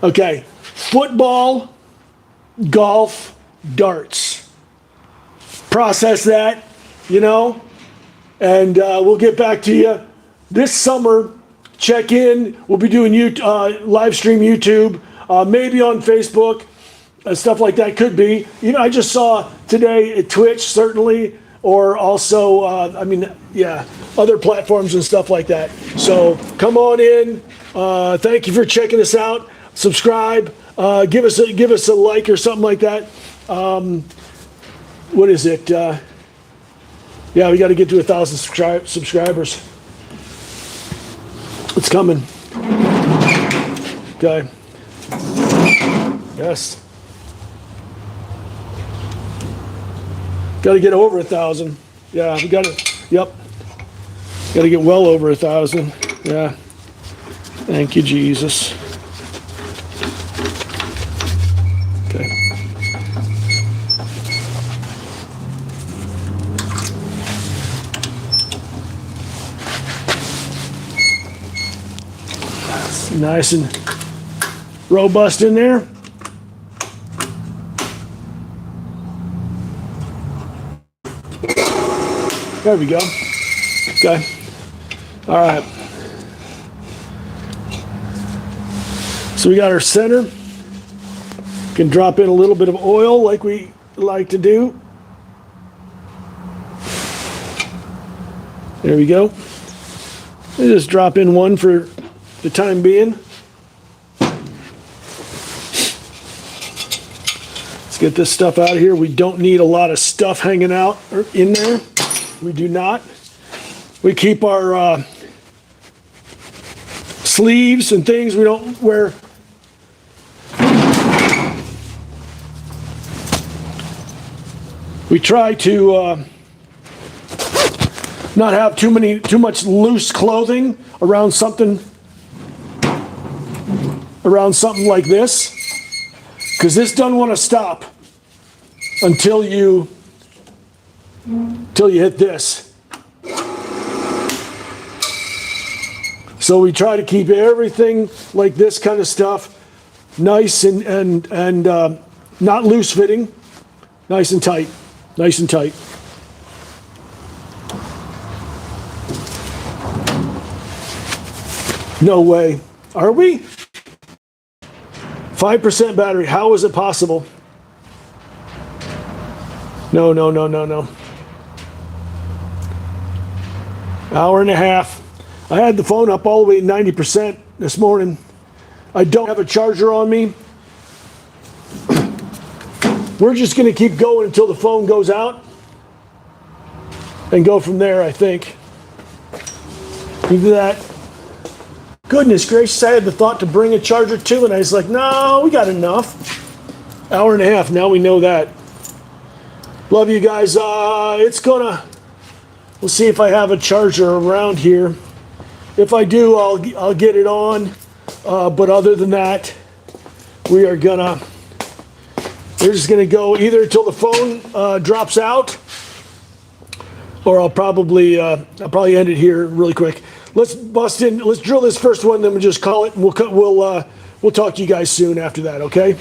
Okay, football, golf, darts. Process that, you know, and we'll get back to you this summer. Check in. We'll be doing live stream YouTube, maybe on Facebook, stuff like that. Could be. You know, I just saw today at Twitch, certainly, or also, other platforms and stuff like that. So come on in. Thank you for checking us out. Subscribe. Give us a like or something like that. What is it? Yeah, we got to get to 1,000 subscribers. It's coming. Okay. Yes. Got to get over 1,000. Yeah, we got to. Yep. Got to get well over 1,000. Yeah. Thank you, Jesus. Okay. It's nice and robust in there. There we go. Okay. All right. So we got our center. Can drop in a little bit of oil like we like to do. There we go. We just drop in one for the time being. Let's get this stuff out of here. We don't need a lot of stuff hanging out or in there. We do not. We keep our sleeves and things. We don't wear. We try to not have too much loose clothing around something like this, because this doesn't want to stop until you hit this. So we try to keep everything like this kind of stuff nice and not loose fitting, nice and tight. Nice and tight. No way. Are we? 5% battery. How is it possible? No. Hour and a half. I had the phone up all the way at 90% this morning. I don't have a charger on me. We're just going to keep going until the phone goes out and go from there, I think. Look at that. Goodness gracious, I had the thought to bring a charger too, and I was like, no, we got enough. Hour and a half, now we know that. Love you guys. We'll see if I have a charger around here. If I do, I'll get it on. But other than that, we're just gonna go either until the phone drops out, or I'll probably end it here really quick. Let's bust in. Let's drill this first one, then we'll just call it, and we'll talk to you guys soon after that. Okay.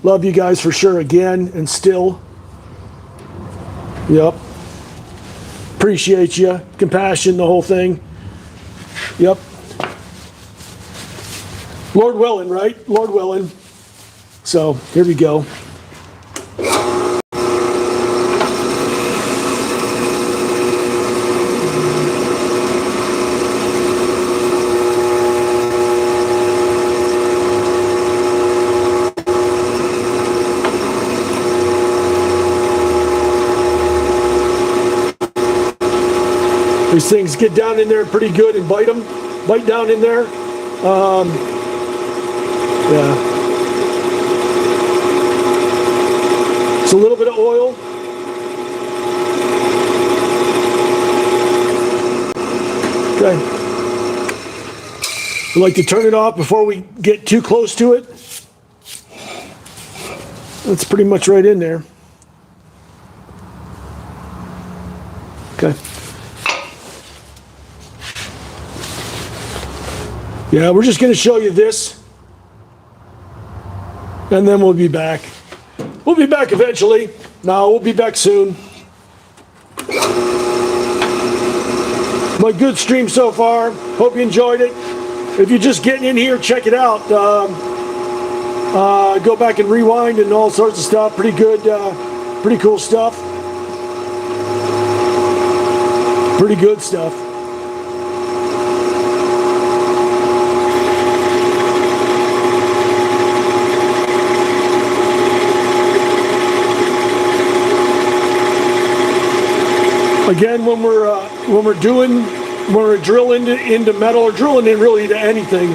Love you guys for sure again and still. Yep. Appreciate you. Compassion, the whole thing. Yep. Lord willing, right? Lord willing. So here we go. These things get down in there pretty good and bite down in there. Yeah. It's a little bit of oil. Okay. We like to turn it off before we get too close to it. That's pretty much right in there. Okay. Yeah, we're just going to show you this, and then we'll be back. We'll be back eventually. No, we'll be back soon. My good stream so far. Hope you enjoyed it. If you're just getting in here, check it out. Go back and rewind and all sorts of stuff. Pretty good, pretty cool stuff. Pretty good stuff. Again, when we're drilling into metal or drilling in really to anything,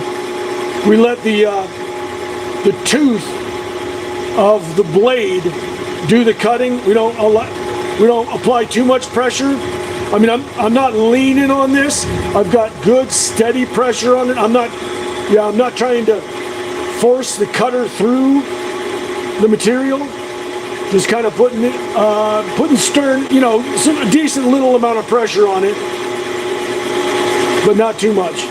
we let the tooth of the blade do the cutting. We don't apply too much pressure. I mean, I'm not leaning on this. I've got good steady pressure on it. I'm not trying to force the cutter through the material. Just kind of putting stern, a decent little amount of pressure on it, but not too much.